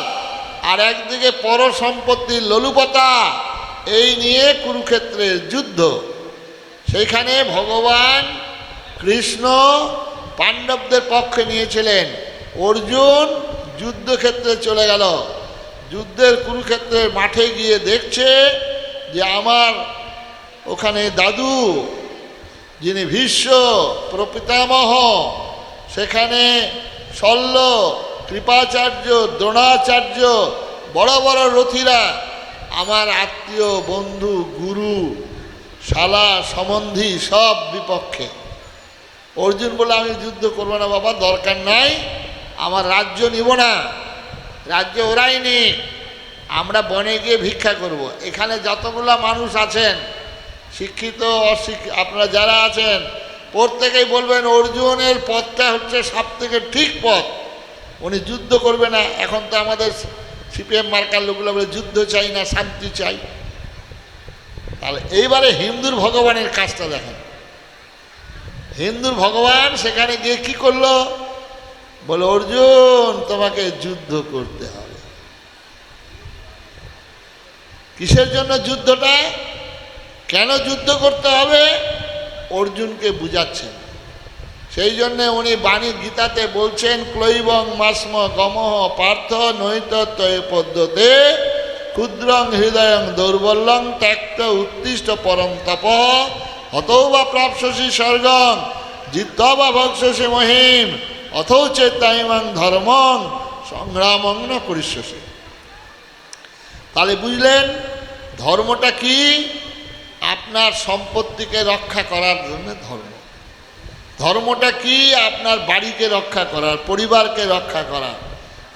আর একদিকে পর সম্পত্তির লোলুপতা। এই নিয়ে কুরুক্ষেত্রের যুদ্ধ। সেইখানে ভগবান কৃষ্ণ পাণ্ডবদের পক্ষে নিয়েছিলেন। অর্জুন যুদ্ধক্ষেত্রে চলে গেল। যুদ্ধের কুরুক্ষেত্রের মাঠে গিয়ে দেখছে যে আমার ওখানে দাদু, যিনি ভীষ্ম প্রপিতামহ, সেখানে শল্য, কৃপাচার্য, দ্রোণাচার্য, বড় বড় রথীরা, আমার আত্মীয়, বন্ধু, গুরু, শালা, সম্বন্ধী সব বিপক্ষে। অর্জুন বলে, আমি যুদ্ধ করবো না বাবা, দরকার নাই, আমার রাজ্য নিব না, রাজ্য ওরাই নি, আমরা বনে গিয়ে ভিক্ষা করব। এখানে যতগুলো মানুষ আছেন, শিক্ষিত অশিক্ষিত, আপনারা যারা আছেন প্রত্যেকেই বলবেন অর্জুনের পথটা হচ্ছে সব থেকে ঠিক পথ। উনি যুদ্ধ করবে না। এখন তো আমাদের সিপিএম মার্কার লোকগুলো বলে যুদ্ধ চাই না, শান্তি চাই। তাহলে এইবারে হিন্দুর ভগবানের কাজটা দেখেন। হিন্দুর ভগবান সেখানে গিয়ে কি করলো? বলে, অর্জুন তোমাকে যুদ্ধ করতে হবে। কিসের জন্য যুদ্ধটা? কেন যুদ্ধ করতে হবে? অর্জুনকে বুঝাচ্ছেন। সেই জন্যে উনি বাণী গীতাতে বলছেন, ক্লৈবং মাস্ম গমঃ পার্থ নৈতত্বয় পদ্ধতে ক্ষুদ্রং হৃদয়ং দৌর্বল্যং ত্যক্ত উত্তিষ্ঠ পরম তপ হতৌ বা প্রাপ্স্যসি স্বর্গং জিত্বা বা ভক্ষসি মহিম অথৌ চেত্তাইমাং ধর্মং সংগ্রামং ন করিষ্যসি। তাহলে বুঝলেন ধর্মটা কি? আপনার সম্পত্তিকে রক্ষা করার জন্য ধর্ম। ধর্মটা কি? আপনার বাড়িকে রক্ষা করার, পরিবারকে রক্ষা করার।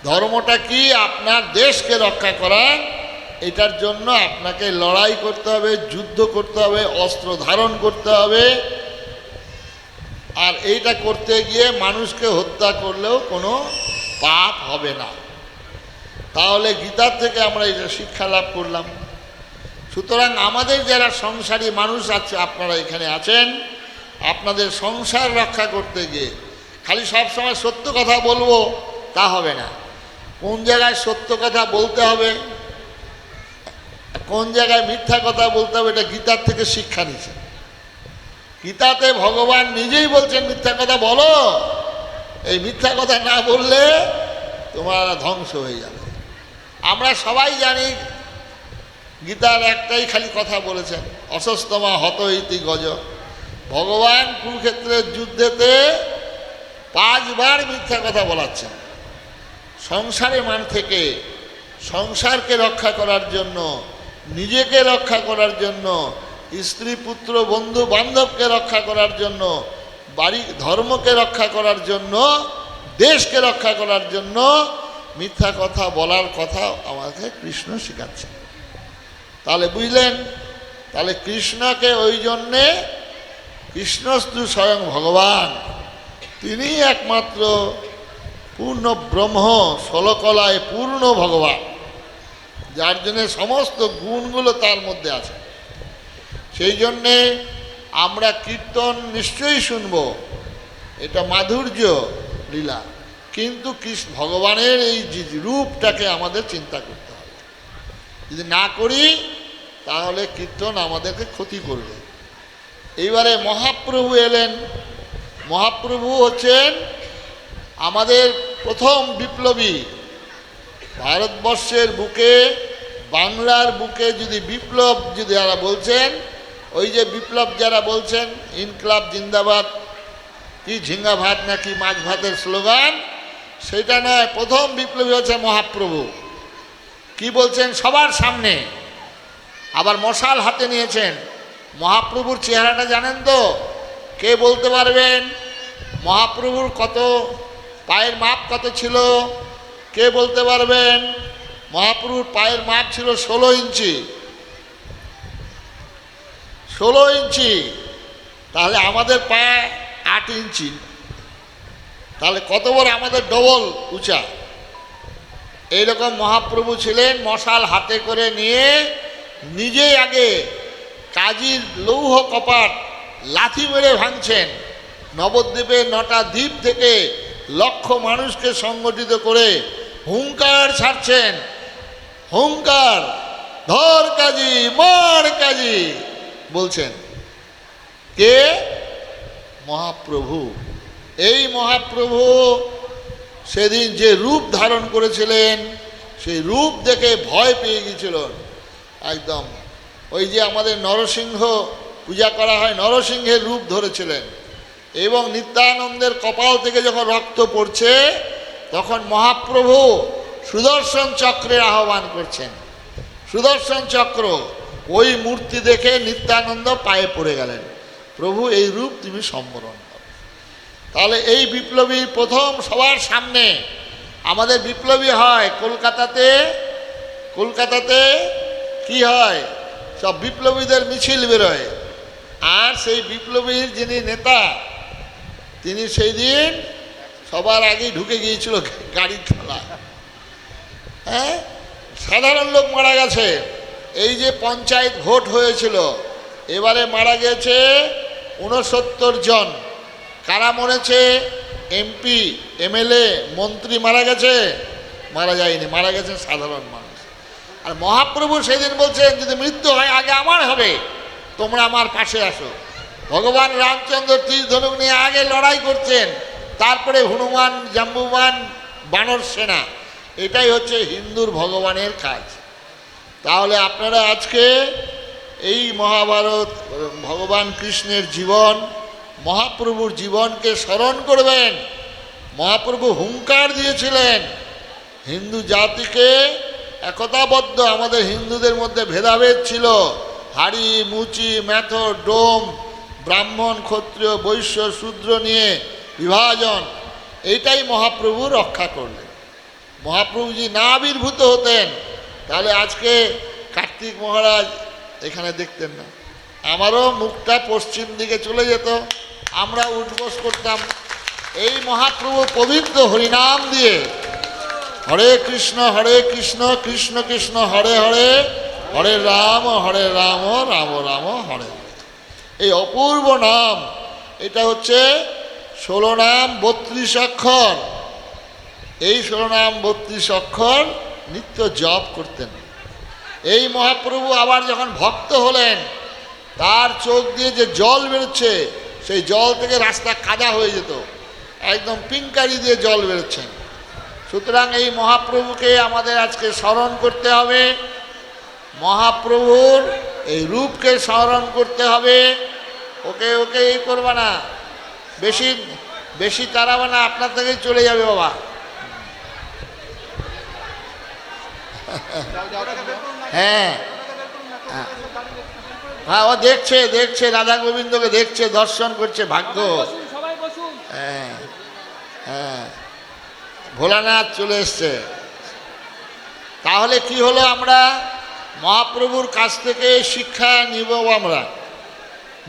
ধর্মটা কি? আপনার দেশকে রক্ষা করার। এটার জন্য আপনাকে লড়াই করতে হবে, যুদ্ধ করতে হবে, অস্ত্র ধারণ করতে হবে। আর এইটা করতে গিয়ে মানুষকে হত্যা করলেও কোনো পাপ হবে না। তাহলে গীতার থেকে আমরা এটা শিক্ষা লাভ করলাম। সুতরাং আমাদের যারা সংসারী মানুষ আছে, আপনারা এখানে আছেন, আপনাদের সংসার রক্ষা করতে গিয়ে খালি সবসময় সত্য কথা বলবো তা হবে না। কোন জায়গায় সত্য কথা বলতে হবে, কোন জায়গায় মিথ্যা কথা বলতে হবে, এটা গীতার থেকে শিক্ষা নিচ্ছে। গীতাতে ভগবান নিজেই বলছেন মিথ্যা কথা বলো, এই মিথ্যা কথা না বললে তোমার ধ্বংস হয়ে যাবে। আমরা সবাই জানি গীতার একটাই খালি কথা বলেছেন, অসস্তমা হত ইতি গজ। ভগবান কুরুক্ষেত্রের যুদ্ধেতে 5 বার মিথ্যা কথা বলাচ্ছেন। সংসারে মান থেকে সংসারকে রক্ষা করার জন্য, নিজেকে রক্ষা করার জন্য, স্ত্রী পুত্র বন্ধু বান্ধবকে রক্ষা করার জন্য, বাড়ি ধর্মকে রক্ষা করার জন্য, দেশকে রক্ষা করার জন্য মিথ্যা কথা বলার কথা আমাকে কৃষ্ণ শেখাচ্ছেন। তাহলে বুঝলেন, তাহলে কৃষ্ণকে ওই জন্যে, কৃষ্ণস্তু স্বয়ং ভগবান, তিনি একমাত্র পূর্ণ ব্রহ্ম, ষোলকলায় পূর্ণ ভগবান, যার জন্যে সমস্ত গুণগুলো তার মধ্যে আছে। সেই জন্যে আমরা কীর্তন নিশ্চয়ই শুনব, এটা মাধুর্য লীলা, কিন্তু কৃষ্ণ ভগবানের এই যে রূপটাকে আমাদের চিন্তা করতে হবে। যদি না করি তাহলে কীর্তন আমাদেরকে ক্ষতি করবে। এইবারে মহাপ্রভু এলেন। মহাপ্রভু হচ্ছেন আমাদের প্রথম বিপ্লবী। ভারতবর্ষের বুকে, বাংলার বুকে যদি বিপ্লব যদি যারা বলছেন, ওই যে বিপ্লব যারা বলছেন ইনকলাব জিন্দাবাদ, কি ঝিঙ্গা ভাত নাকি মাছ ভাতের স্লোগান, সেটা নয়। প্রথম বিপ্লবী হচ্ছে মহাপ্রভু। কি বলছেন সবার সামনে, আবার মশাল হাতে নিয়েছেন। মহাপ্রভুর চেহারাটা জানেন তো? কে বলতে পারবেন মহাপ্রভুর কত পায়ের মাপ কত ছিল? কে বলতে পারবেন? মহাপ্রভুর পায়ের মাপ ছিল 16 ইঞ্চি। 16 ইঞ্চি, তাহলে আমাদের পায়ে 8 ইঞ্চি, তাহলে কত বড় আমাদের ডবল উঁচা। এইরকম মহাপ্রভু ছিলেন। মশাল হাতে করে নিয়ে নিজেই আগে কাজীর লৌহ কপাট লাথি মেরে ভাঙছেন। নবদ্বীপের 9টা দ্বীপ থেকে লক্ষ মানুষকে সংগঠিত করে হুঙ্কার ছাড়ছেন। হুঙ্কার, ধর কাজী, মার কাজী বলছেন। কে? মহাপ্রভু। এই মহাপ্রভু সেদিন যে রূপ ধারণ করেছিলেন, সেই রূপ দেখে ভয় পেয়ে গিয়েছিলেন একদম। ওই যে আমাদের নরসিংহ পূজা করা হয়, নরসিংহের রূপ ধরেছিলেন। এবং নিত্যানন্দের কপাল থেকে যখন রক্ত পড়ছে, তখন মহাপ্রভু সুদর্শন চক্রের আহ্বান করছেন। সুদর্শন চক্র, ওই মূর্তি দেখে নিত্যানন্দ পায়ে পড়ে গেলেন, প্রভু এই রূপ তুমি সম্বরণ করো। তাহলে এই বিপ্লবী প্রথম সবার সামনে আমাদের বিপ্লবী হয়। কলকাতাতে কি হয়, সব বিপ্লবীদের মিছিল বেরোয়। আর সেই বিপ্লবীর যিনি নেতা, তিনি সেই দিন সবার আগেই ঢুকে গিয়েছিল গাড়ির তলায়। হ্যাঁ, সাধারণ লোক মারা গেছে। এই যে পঞ্চায়েত ভোট হয়েছিল, এবারে মারা গেছে 69 জন। কারা মরেছে? এমপি, এমএলএ, মন্ত্রী মারা গেছে? মারা যায়নি, মারা গেছে সাধারণ মানুষ। আর মহাপ্রভু সেদিন বলছেন যদি মৃত্যু হয় আগে আমার হবে, তোমরা আমার পাশে আসো। ভগবান রামচন্দ্র তীর ধনুক নিয়ে আগে লড়াই করছেন, তারপরে হনুমান, জাম্বুবান, বানর সেনা। এটাই হচ্ছে হিন্দুর ভগবানের কাজ। তাহলে আপনারা আজকে এই মহাভারত, ভগবান কৃষ্ণের জীবন, মহাপ্রভুর জীবনকে স্মরণ করবেন। মহাপ্রভু হুঙ্কার দিয়েছিলেন হিন্দু জাতিকে একতাবদ্ধ। আমাদের হিন্দুদের মধ্যে ভেদাভেদ ছিল, হাড়ি, মুচি, মেথর, ডোম, ব্রাহ্মণ, ক্ষত্রিয়, বৈশ্য, শূদ্র নিয়ে বিভাজন। এইটাই মহাপ্রভু রক্ষা করলেন। মহাপ্রভু যদি না আবির্ভূত হতেন, তাহলে আজকে কার্তিক মহারাজ এখানে দেখতেন না। আমারও মুখটা পশ্চিম দিকে চলে যেত, আমরা উঠবোস করতাম। এই মহাপ্রভু পবিত্র হরিনাম দিয়ে হরে কৃষ্ণ কৃষ্ণ কৃষ্ণ হরে হরে, হরে রাম রাম রাম হরে হরে। এই অপূর্ব নাম, এটা হচ্ছে 16 নাম 32 অক্ষর। এই 16 নাম 32 অক্ষর নিত্য জপ করতেন। এই মহাপ্রভু আবার যখন ভক্ত হলেন, তার চোখ দিয়ে যে জল বেরোচ্ছে, সেই জল থেকে রাস্তা কাদা হয়ে যেত, একদম পিঙ্কারি দিয়ে জল বেরোচ্ছেন। সুতরাং এই মহাপ্রভুকে আমাদের আজকে স্মরণ করতে হবে, মহাপ্রভুর এই রূপকে স্মরণ করতে হবে। ওকে ওকে এই করবা না, বেশি বেশি তাড়াবে না, আপনার থেকেই চলে যাবে বাবা। হ্যাঁ হ্যাঁ, ও দেখছে দেখছে, রাধা গোবিন্দকে দেখছে, দর্শন করছে, ভাগ্য। হ্যাঁ হ্যাঁ, ভোলানাথ চলে এসছে। তাহলে কি হলো, আমরা মহাপ্রভুর কাছ থেকে শিক্ষা নিব। আমরা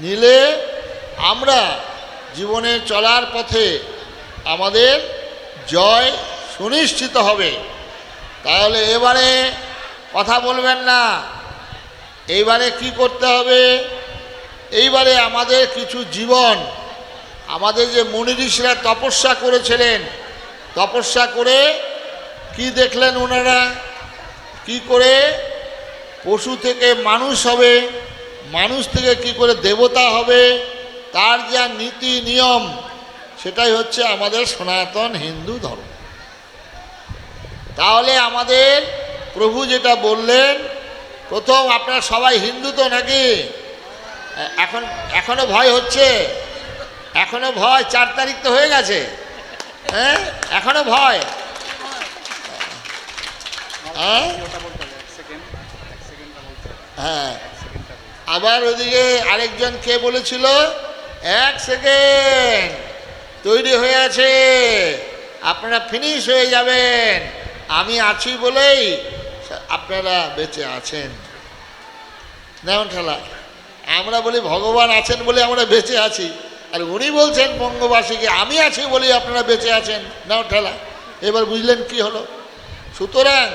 নিলে আমরা জীবনে চলার পথে আমাদের জয় সুনিশ্চিত হবে। তাহলে এবারে কথা বলবেন না, এইবারে কি করতে হবে, এইবারে আমাদের কিছু জীবন, আমাদের যে মুনি ঋষিরা তপস্যা করেছিলেন, তপস্যা করে কি দেখলেন ওনারা, কি করে পশু থেকে মানুষ হবে, মানুষ থেকে কি করে দেবতা হবে, তার যা নীতি নিয়ম, সেটাই হচ্ছে আমাদের সনাতন হিন্দু ধর্ম। তাহলে আমাদের প্রভু যেটা বললেন, প্রথম আপনারা সবাই হিন্দু তো নাকি? এখনো ভয় হচ্ছে, এখনো ভয়, 4 তারিখ তো হয়ে গেছে, হ্যাঁ এখনো ভয়। হ্যাঁ, আবার ওদিকে আরেকজন কে বলেছিল, 1 সেকেন্ড তৈরি হয়ে আছে, আপনারা ফিনিশ হয়ে যাবেন, আমি আছি বলেই আপনারা বেঁচে আছেন। যেমন ঠেলা, আমরা বলি ভগবান আছেন বলে আমরা বেঁচে আছি, আর উনি বলছেন বঙ্গবাসীকে আমি আছি বলে আপনারা বেঁচে আছেন। নাও ঠেলা, এবার বুঝলেন কি হলো? সুতরাং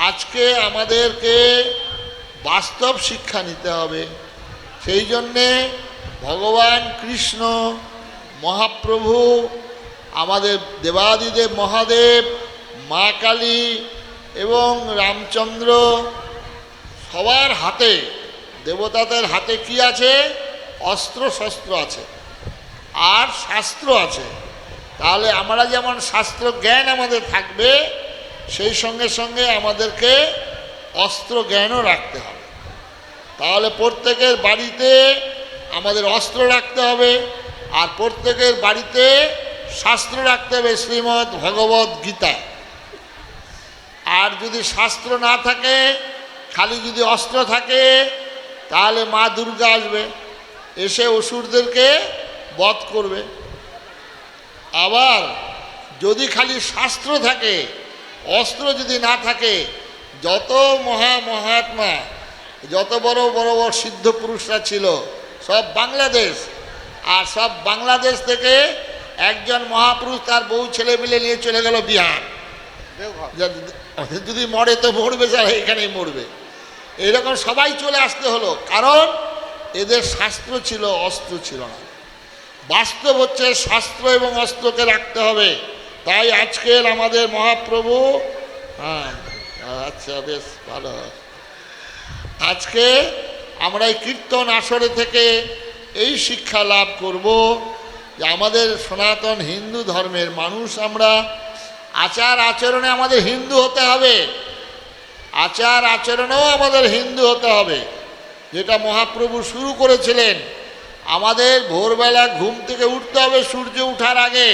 আজকে আমাদেরকে বাস্তব শিক্ষা নিতে হবে। সেই জন্যে ভগবান কৃষ্ণ, মহাপ্রভু, আমাদের দেবাদিদেব মহাদেব, মা কালী এবং রামচন্দ্র, সবার হাতে, দেবতাদের হাতে কি আছে? অস্ত্র শস্ত্র আছে আর শাস্ত্র আছে। তাহলে আমরা যেমন শাস্ত্র জ্ঞান আমাদের থাকবে, সেই সঙ্গে সঙ্গে আমাদেরকে অস্ত্র জ্ঞানও রাখতে হবে। তাহলে প্রত্যেকের বাড়িতে আমাদের অস্ত্র রাখতে হবে, আর প্রত্যেকের বাড়িতে শাস্ত্র রাখতে হবে, শ্রীমদ্ ভগবদ্ গীতা। আর যদি শাস্ত্র না থাকে, খালি যদি অস্ত্র থাকে, তাহলে মা দুর্গা আসবে, এসে অসুরদেরকে বধ করবে। আবার যদি খালি শাস্ত্র থাকে, অস্ত্র যদি না থাকে, যত মহাত্মা, যত বড় বড় সিদ্ধ পুরুষরা ছিল, সব বাংলাদেশ, আর সব বাংলাদেশ থেকে একজন মহাপুরুষ তার বউ ছেলে মিলে নিয়ে চলে গেল বিহার। যদি মরে তো মরবে, যারা এখানেই মরবে, এরকম সবাই চলে আসতে হলো, কারণ এদের শাস্ত্র ছিল, অস্ত্র ছিল না। বাস্তব হচ্ছে শাস্ত্র এবং অস্ত্রকে রাখতে হবে। তাই আজকের আমাদের মহাপ্রভু, হ্যাঁ আচ্ছা বেশ ভালো, আজকে আমরা এই কীর্তন আসরে থেকে এই শিক্ষা লাভ করব যে আমাদের সনাতন হিন্দু ধর্মের মানুষ আমরা, আচার আচরণে আমাদের হিন্দু হতে হবে, আচার আচরণেও আমাদের হিন্দু হতে হবে। যেটা মহাপ্রভু শুরু করেছিলেন, আমাদের ভোরবেলা ঘুম থেকে উঠতে হবে সূর্য ওঠার আগে,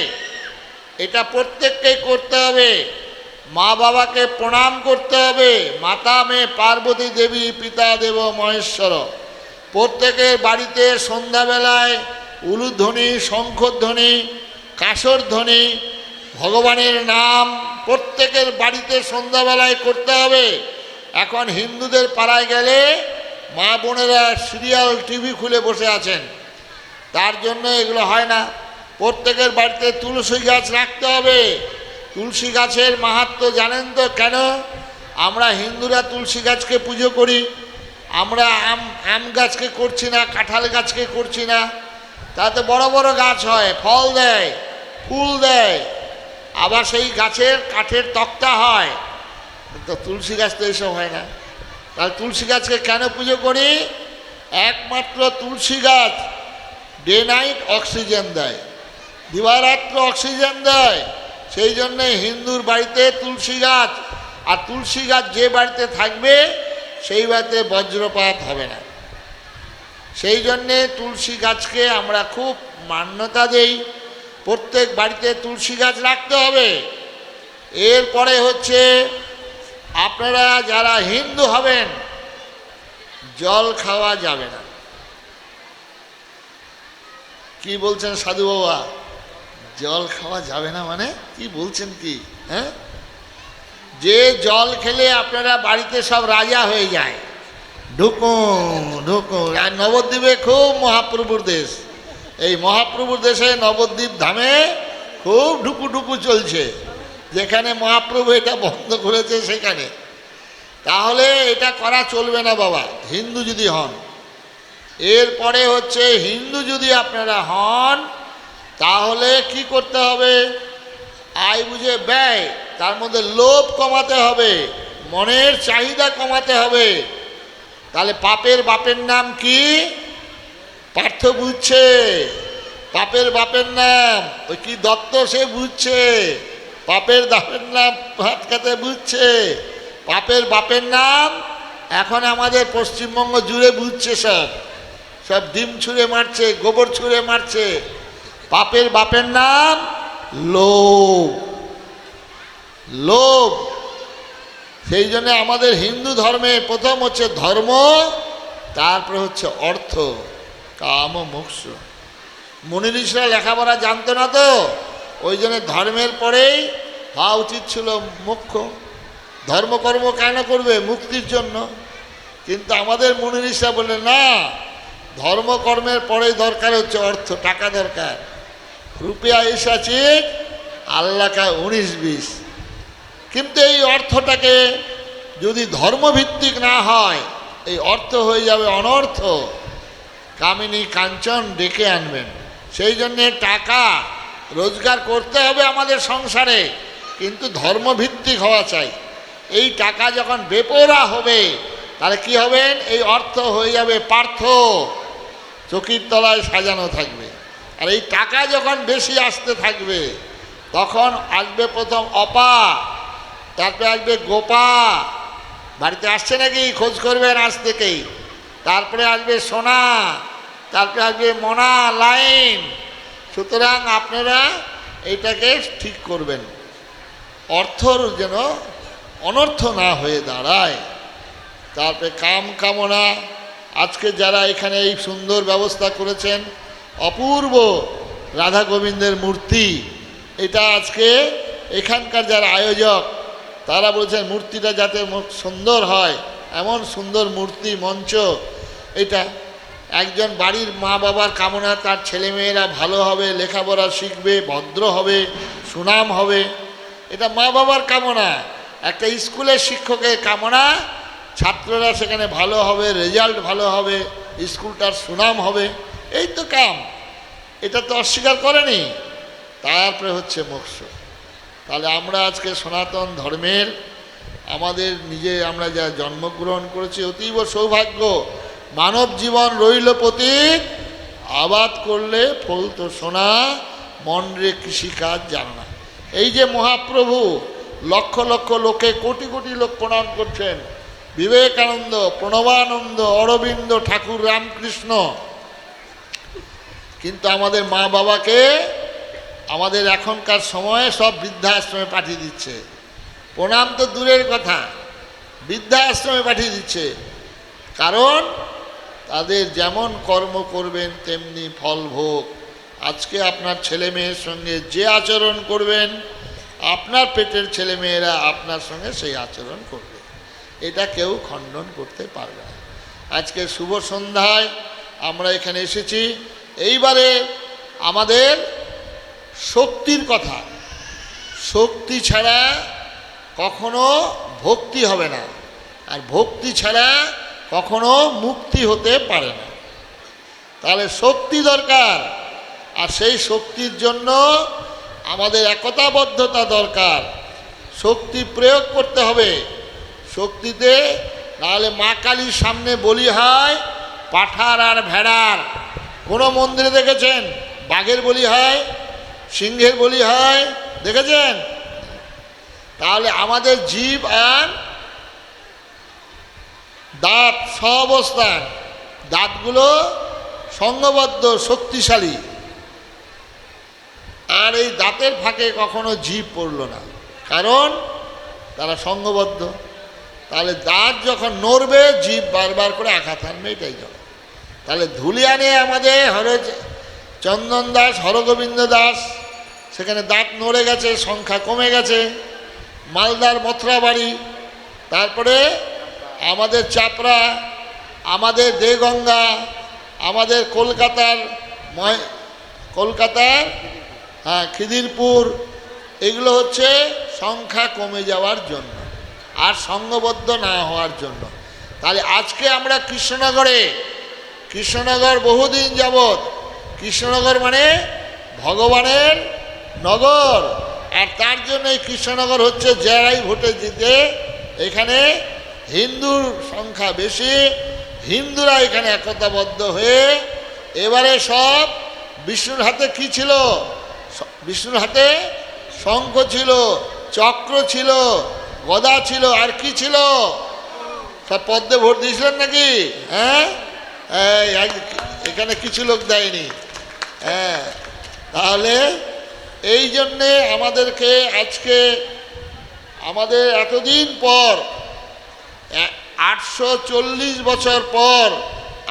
এটা প্রত্যেককেই করতে হবে। মা বাবাকে প্রণাম করতে হবে, মাতা মেয়ে পার্বতী দেবী, পিতা দেব মহেশ্বর। প্রত্যেকের বাড়িতে সন্ধ্যাবেলায় উলুধ্বনি, শঙ্খধ্বনি, কাসর ধ্বনি, ভগবানের নাম প্রত্যেকের বাড়িতে সন্ধ্যাবেলায় করতে হবে। এখন হিন্দুদের পাড়ায় গেলে মা বোনেরা সিরিয়াল টিভি খুলে বসে আছেন, তার জন্য এগুলো হয় না। প্রত্যেকের বাড়িতে তুলসী গাছ রাখতে হবে, তুলসী গাছের মাহাত্ম্য জানেন তো কেন আমরা হিন্দুরা তুলসী গাছকে পুজো করি? আমরা আম গাছকে করছি না, কাঁঠাল গাছকে করছি না। তাতে বড় বড় গাছ হয়, ফল দেয়, ফুল দেয়, আবার সেই গাছের কাঠের তক্তা হয়। তো তুলসী গাছ তো এইসব হয় না। তাহলে তুলসী গাছকে কেন পুজো করি? একমাত্র তুলসী গাছ ডে নাইট অক্সিজেন দেয়, দিবারাত্র অক্সিজেন দেয়। সেই জন্যে হিন্দুর বাড়িতে তুলসী গাছ, আর তুলসী গাছ যে বাড়িতে থাকবে সেই বাড়িতে বজ্রপাত হবে না। সেই জন্যে তুলসী গাছকে আমরা খুব মান্যতা দেই। প্রত্যেক বাড়িতে তুলসী গাছ রাখতে হবে। এরপরে হচ্ছে আপনারা যারা হিন্দু হবেন, জল খাওয়া যাবে না। কি বলছেন সাধু বাবা? জল খাওয়া যাবে না মানে কি বলছেন কি? হ্যাঁ, যে জল খেলে আপনারা বাড়িতে সব রাজা হয়ে যায়, ঢুকুন ঢুকুন। আর নবদ্বীপে খুব মহাপ্রভুর দেশ, এই মহাপ্রভুর দেশে নবদ্বীপ ধামে খুব ঢুকু ঢুকু চলছে। যেখানে মহাপ্রভু এটা বন্ধ করেছে সেখানে, তাহলে এটা করা চলবে না বাবা, হিন্দু যদি হন। এরপরে হচ্ছে হিন্দু যদি আপনারা হন তাহলে কি করতে হবে? আয় বুঝে ব্যয়, তার মধ্যে লোভ কমাতে হবে, মনের চাহিদা কমাতে হবে। তাহলে পাপের বাপের নাম কি? পার্থ বুঝছে পাপের বাপের নাম, ওই কি দত্ত সে বুঝছে পাপের বাপের নাম, ভাত খেতে বুঝছে পাপের বাপের নাম। এখন আমাদের পশ্চিমবঙ্গ জুড়ে বুঝছে, সব সব ডিম ছুঁড়ে মারছে, গোবর ছুঁড়ে মারছে। পাপের বাপের নাম লোভ, লোভ। সেই জন্য আমাদের হিন্দু ধর্মে প্রথম হচ্ছে ধর্ম, তারপরে হচ্ছে অর্থ, কাম ও মোক্ষ। মুনি ঋষিরা লেখাপড়া জানতো না তো, ওই জন্য ধর্মের পরেই হওয়া উচিত ছিল মোক্ষ। ধর্মকর্ম কেন করবে? মুক্তির জন্য। কিন্তু আমাদের মুনি ঋষিরা বললেন না, ধর্মকর্মের পরেই দরকার হচ্ছে অর্থ, টাকা দরকার। রুপিয়া এসা চিক আল্লাহ কা 19-20। কিন্তু এই অর্থটাকে যদি ধর্মভিত্তিক না হয়, এই অর্থ হয়ে যাবে অনর্থ। কামিনী কাঞ্চন ডেকে আনবেন। সেই জন্যে টাকা রোজগার করতে হবে আমাদের সংসারে, কিন্তু ধর্মভিত্তিক হওয়া চাই। এই টাকা যখন বেপরা হবে তাহলে কি হবেন? এই অর্থ হয়ে যাবে পার্থ, চকির তলায় সাজানো থাকবে। আর এই টাকা যখন বেশি আসতে থাকবে তখন আসবে প্রথম অপা, তারপরে আসবে গোপা। বাড়িতে আসছে নাকি? খোঁজ করবেন আজ থেকেই। তারপরে আসবে সোনা, তারপরে আসবে মনা, লাইন। সুতরাং আপনারা এইটাকে ঠিক করবেন, অর্থর যেন অনর্থ না হয়ে দাঁড়ায়। তারপরে কাম কামনা। আজকে যারা এখানে এই সুন্দর ব্যবস্থা করেছেন, অপূর্ব রাধা গোবিন্দের মূর্তি, এটা আজকে এখানকার যারা আয়োজক তারা বলছেন মূর্তিটা যাতে সুন্দর হয়, এমন সুন্দর মূর্তি, মঞ্চ। এটা একজন বাড়ির মা বাবার কামনা, তার ছেলেমেয়েরা ভালো হবে, লেখাপড়া শিখবে, ভদ্র হবে, সুনাম হবে। এটা মা বাবার কামনা। একটা স্কুলের শিক্ষকের কামনা, ছাত্ররা সেখানে ভালো হবে, রেজাল্ট ভালো হবে, স্কুলটার সুনাম হবে। এই তো কাম, এটা তো অস্বীকার করেনি। তারপরে হচ্ছে মোক্ষ। তাহলে আমরা আজকে সনাতন ধর্মের আমাদের আমরা যা জন্মগ্রহণ করেছি অতীব সৌভাগ্য। মানব জীবন রইল পতিত, আবাদ করলে ফল তো সোনা, মন রে কৃষিকাজ জানো না। এই যে মহাপ্রভু লক্ষ লক্ষ লোকে, কোটি কোটি লোক প্রণাম করছেন, বিবেকানন্দ, প্রণবানন্দ, অরবিন্দ, ঠাকুর রামকৃষ্ণ। কিন্তু আমাদের মা বাবাকে আমাদের এখনকার সময়ে সব বৃদ্ধাশ্রমে পাঠিয়ে দিচ্ছে। প্রণাম তো দূরের কথা, বৃদ্ধাশ্রমে পাঠিয়ে দিচ্ছে। কারণ তাদের যেমন কর্ম করবেন তেমনি ফল ভোগ। আজকে আপনার ছেলে মেয়ের সঙ্গে যে আচরণ করবেন, আপনার পেটের ছেলে মেয়েরা আপনার সঙ্গে সেই আচরণ করবে। এটা কেউ খণ্ডন করতে পারবে না। আজকে শুভ সন্ধ্যায় আমরা এখানে এসেছি। এইবারে আমাদের শক্তির কথা, শক্তি ছাড়া কখনো ভক্তি হবে না, আর ভক্তি ছাড়া কখনো মুক্তি হতে পারে না। তাহলে শক্তি দরকার, আর সেই শক্তির জন্য আমাদের একতাবদ্ধতা দরকার। শক্তি প্রয়োগ করতে হবে শক্তিতে, নাহলে মা কালীর সামনে বলি হয় পাঠার আর ভেড়ার। কোনো মন্দিরে দেখেছেন বাঘের বলি হয়, সিংহের বলি হয়? দেখেছেন? তাহলে আমাদের জীব আর দাঁত সহাবস্থান, দাঁতগুলো সঙ্গবদ্ধ শক্তিশালী, আর এই দাঁতের ফাঁকে কখনো জীব পড়ল না, কারণ তারা সঙ্গবদ্ধ। তাহলে দাঁত যখন নড়বে জীব বারবার করে আঘাত আনবে, এটাই জন্য। তাহলে ধুলিয়ানে আমাদের চন্দন দাস, হরগোবিন্দ দাস, সেখানে দাঁত নড়ে গেছে, সংখ্যা কমে গেছে। মালদার মথুরাবাড়ি, তারপরে আমাদের চাপড়া, আমাদের দেগঙ্গা, আমাদের কলকাতার খিদিরপুর, এগুলো হচ্ছে সংখ্যা কমে যাওয়ার জন্য আর সঙ্গবদ্ধ না হওয়ার জন্য। তাহলে আজকে আমরা কৃষ্ণনগর বহুদিন যাবৎ, কৃষ্ণনগর মানে ভগবানের নগর, আর তার জন্য এই কৃষ্ণনগর হচ্ছে যারাই ভোটে জিতে, এখানে হিন্দুর সংখ্যা বেশি, হিন্দুরা এখানে একতাবদ্ধ হয়ে এবারে সব বিষ্ণুর হাতে কি ছিল? বিষ্ণুর হাতে শঙ্খ ছিল, চক্র ছিল, গদা ছিল, আর কি ছিল? সব পদ্মে ভোট দিয়েছিলেন নাকি? হ্যাঁ, এখানে কিছু লোক দেয়নি। হ্যাঁ, তাহলে এই জন্যে আমাদেরকে আজকে আমাদের এতদিন পর 840 বছর পর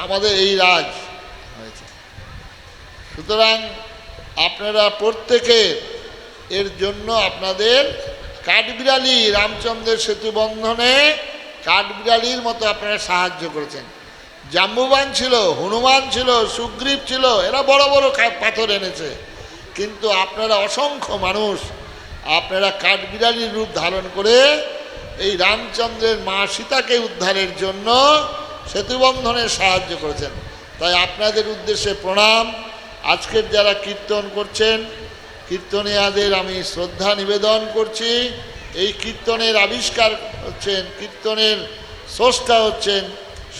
আমাদের এই রাজ হয়েছে। সুতরাং আপনারা প্রত্যেকে এর জন্য আপনাদের কাঠবিড়ালি, রামচন্দ্রের সেতু বন্ধনে কাঠবিড়ালির মতো আপনারা সাহায্য করেছেন। জাম্বুবান ছিল, হনুমান ছিল, সুগ্রীব ছিল, এরা বড় বড় পাথর এনেছে, কিন্তু আপনারা অসংখ্য মানুষ আপনারা কাঠবিড়ালির রূপ ধারণ করে এই রামচন্দ্রের মা সীতাকে উদ্ধারের জন্য সেতুবন্ধনের সাহায্য করেছেন। তাই আপনাদের উদ্দেশ্যে প্রণাম। আজকের যারা কীর্তন করছেন, কীর্তনিয়াদের আমি শ্রদ্ধা নিবেদন করছি। এই কীর্তনের আবিষ্কার হচ্ছেন, কীর্তনের স্রষ্টা হচ্ছেন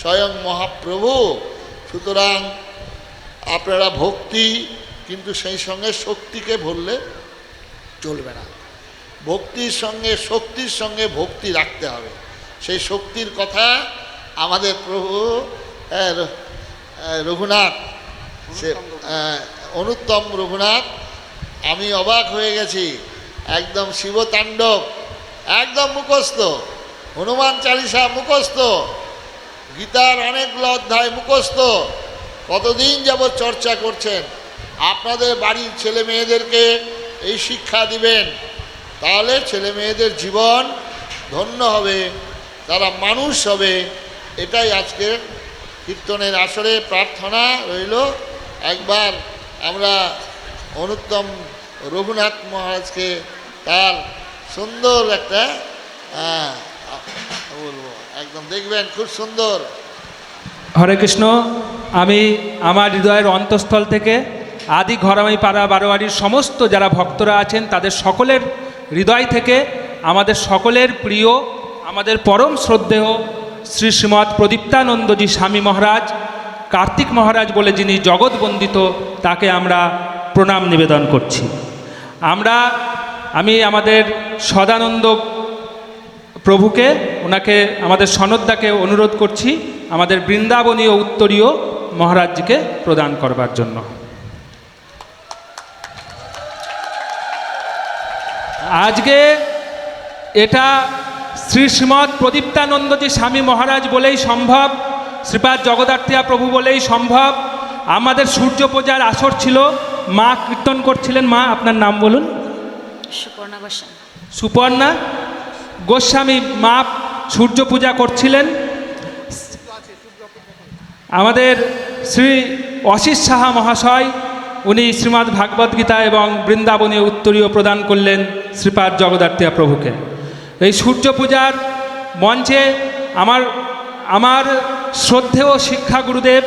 স্বয়ং মহাপ্রভু। সুতরাং আপনারা ভক্তি, কিন্তু সেই সঙ্গে শক্তিকে ভুললে চলবে না। ভক্তির সঙ্গে শক্তির সঙ্গে ভক্তি রাখতে হবে। সেই শক্তির কথা আমাদের প্রভু রঘুনাথ, সে অনুত্তম রঘুনাথ, আমি অবাক হয়ে গেছি। একদম শিবতাণ্ডব একদম মুখস্থ, হনুমান চালিসা মুখস্থ, গীতার অনেকগুলো অধ্যায় মুখস্থ, কতদিন যাবৎ চর্চা করছেন। আপনাদের বাড়ির ছেলে মেয়েদেরকে এই শিক্ষা দিবেন, তাহলে ছেলে মেয়েদের জীবন ধন্য হবে, তারা মানুষ হবে। এটাই আজকের কীর্তনের আসরে প্রার্থনা রইল। একবার আমরা অনুত্তম রঘুনাথ মহারাজকে তার সুন্দর একটা বলবো, একদম দেখবেন খুব সুন্দর। হরে কৃষ্ণ। আমি আমার হৃদয়ের অন্তঃস্থল থেকে আদি ঘরামি পাড়া বারোয়ারির সমস্ত যারা ভক্তরা আছেন তাদের সকলের হৃদয় থেকে আমাদের সকলের প্রিয়, আমাদের পরম শ্রদ্ধেয় শ্রী শ্রীমৎ প্রদীপ্তানন্দজি স্বামী মহারাজ, কার্তিক মহারাজ বলে যিনি জগৎবন্দিত, তাকে আমরা প্রণাম নিবেদন করছি। আমি আমাদের সদানন্দ প্রভুকে, ওনাকে, আমাদের সনদদাকে অনুরোধ করছি আমাদের বৃন্দাবনীয় উত্তরীয় মহারাজজিকে প্রদান করবার জন্য। আজকে এটা শ্রী শ্রীমৎ প্রদীপ্তানন্দজি স্বামী মহারাজ বলেই সম্ভব, শ্রীপাদ জগদ্ধাত্রী প্রভু বলেই সম্ভব। আমাদের সূর্য পূজার আসর ছিল, মা কীর্তন করছিলেন। মা, আপনার নাম বলুন। সুপর্ণা গোস্বামী মা সূর্য পূজা করছিলেন। আমাদের শ্রী অশিস সাহা মহাশয় উনি শ্রীমদ্ ভাগবত গীতা এবং বৃন্দাবনীয় উত্তরীয় প্রদান করলেন শ্রীপাদ জগদ্ধাত্রী প্রভুকে। এই সূর্য পূজার মঞ্চে আমার শ্রদ্ধেয় শিক্ষা গুরুদেব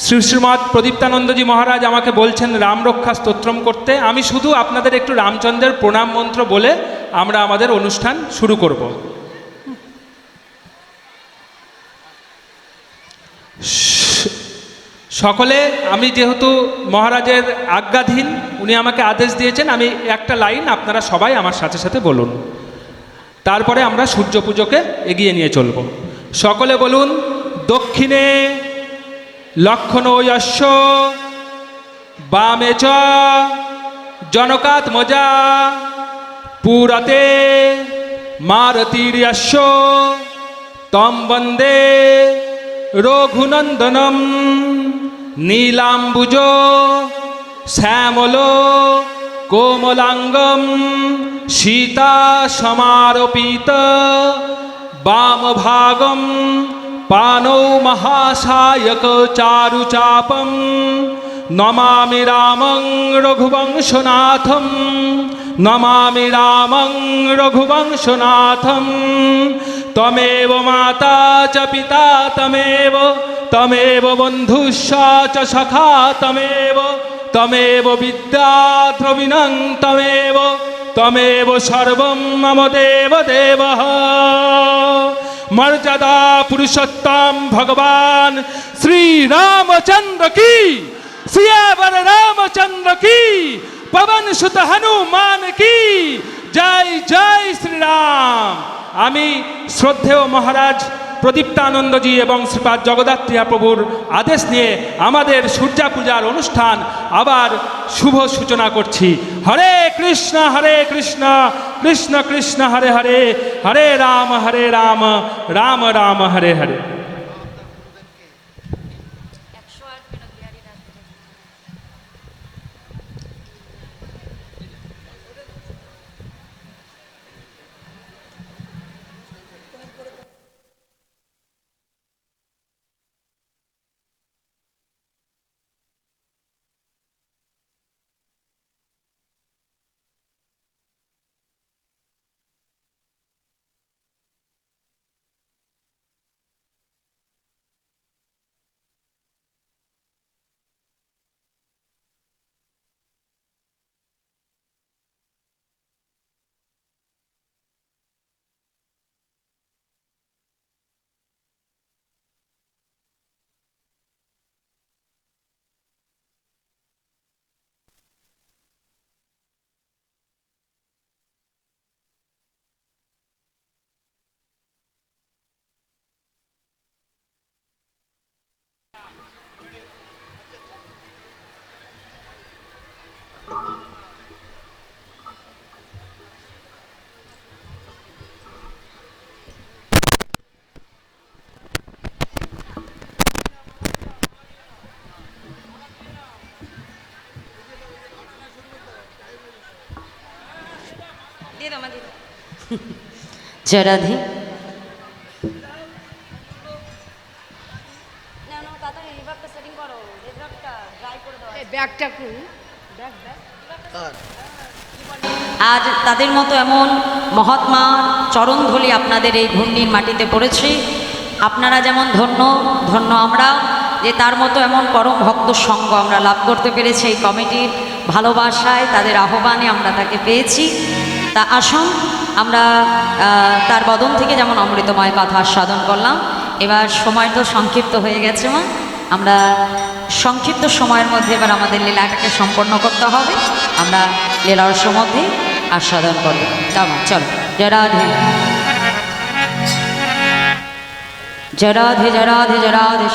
শ্রীমৎ প্রদীপ্তানন্দজি মহারাজ আমাকে বলছেন রামরক্ষা স্তোত্রম করতে। আমি শুধু আপনাদের একটু রামচন্দ্রের প্রণাম মন্ত্র বলে আমরা আমাদের অনুষ্ঠান শুরু করব। সকলে, আমি যেহেতু মহারাজের আজ্ঞাধীন, উনি আমাকে আদেশ দিয়েছেন, আমি একটা লাইন আপনারা সবাই আমার সাথে সাথে বলুন, তারপরে আমরা সূর্য পুজোকে এগিয়ে নিয়ে চলব। সকলে বলুন, দক্ষিণে লক্ষণয়স্য বামে চ জনকাত্মজা পুরতে মারতির্যস্য তম বন্দে রঘুনন্দনম নীলাম্বুজ শ্যামল কোমলাঙ্গম সীতা সমারোপিত বামভাগম পানৌ মহাসায়ক চারুচাপম নমামি রামং রঘুবংশনাথম নমামি রামং রঘুবংশনাথম তমেব মাতা চ পিতা তমেব বন্ধুশ্চ চ সখা তমেব বিদ্যা দ্রবিণং তমেব সর্বম মম দেব দেবঃ মর্যাদা পুরুষোত্তম ভগবান শ্রী রামচন্দ্র কি, সিয়াवर রামচন্দ্র কি, পবন সুত হনুমান কি জয় জয় শ্রীরাম। আমি শ্রদ্ধেয় মহারাজ প্রদীপ্তানন্দজি এবং শ্রীপাদ জগদ্ধাত্রী প্রভুর আদেশ নিয়ে আমাদের সূর্যা পূজার অনুষ্ঠান আবার শুভ সূচনা করছি। হরে কৃষ্ণ কৃষ্ণ কৃষ্ণ হরে হরে, হরে রাম রাম রাম হরে হরে। জয় রাধে। আজ তাদের মতো এমন মহাত্মা চরণধূলি আপনাদের এই ঘূর্ণির মাটিতে পড়েছে। আপনারা যেমন ধন্য, ধন্য আমরা যে তার মতো এমন পরম ভক্ত সঙ্গ আমরা লাভ করতে পেরেছি। এই কমিটির ভালোবাসায়, তাদের আহ্বানে আমরা তাকে পেয়েছি। তা আসুন আমরা তার বদন থেকে যেমন অমৃতময় কথা আস্বাদন করলাম, এবার সময় তো সংক্ষিপ্ত হয়ে গেছে মা, আমরা সংক্ষিপ্ত সময়ের মধ্যে এবার আমাদের লীলাটাকে সম্পন্ন করতে হবে। আমরা লীলার মধ্যে আস্বাদন করব। চলো চলো, জয় রাধে জয় রাধে জয় রাধে জয় রাধে।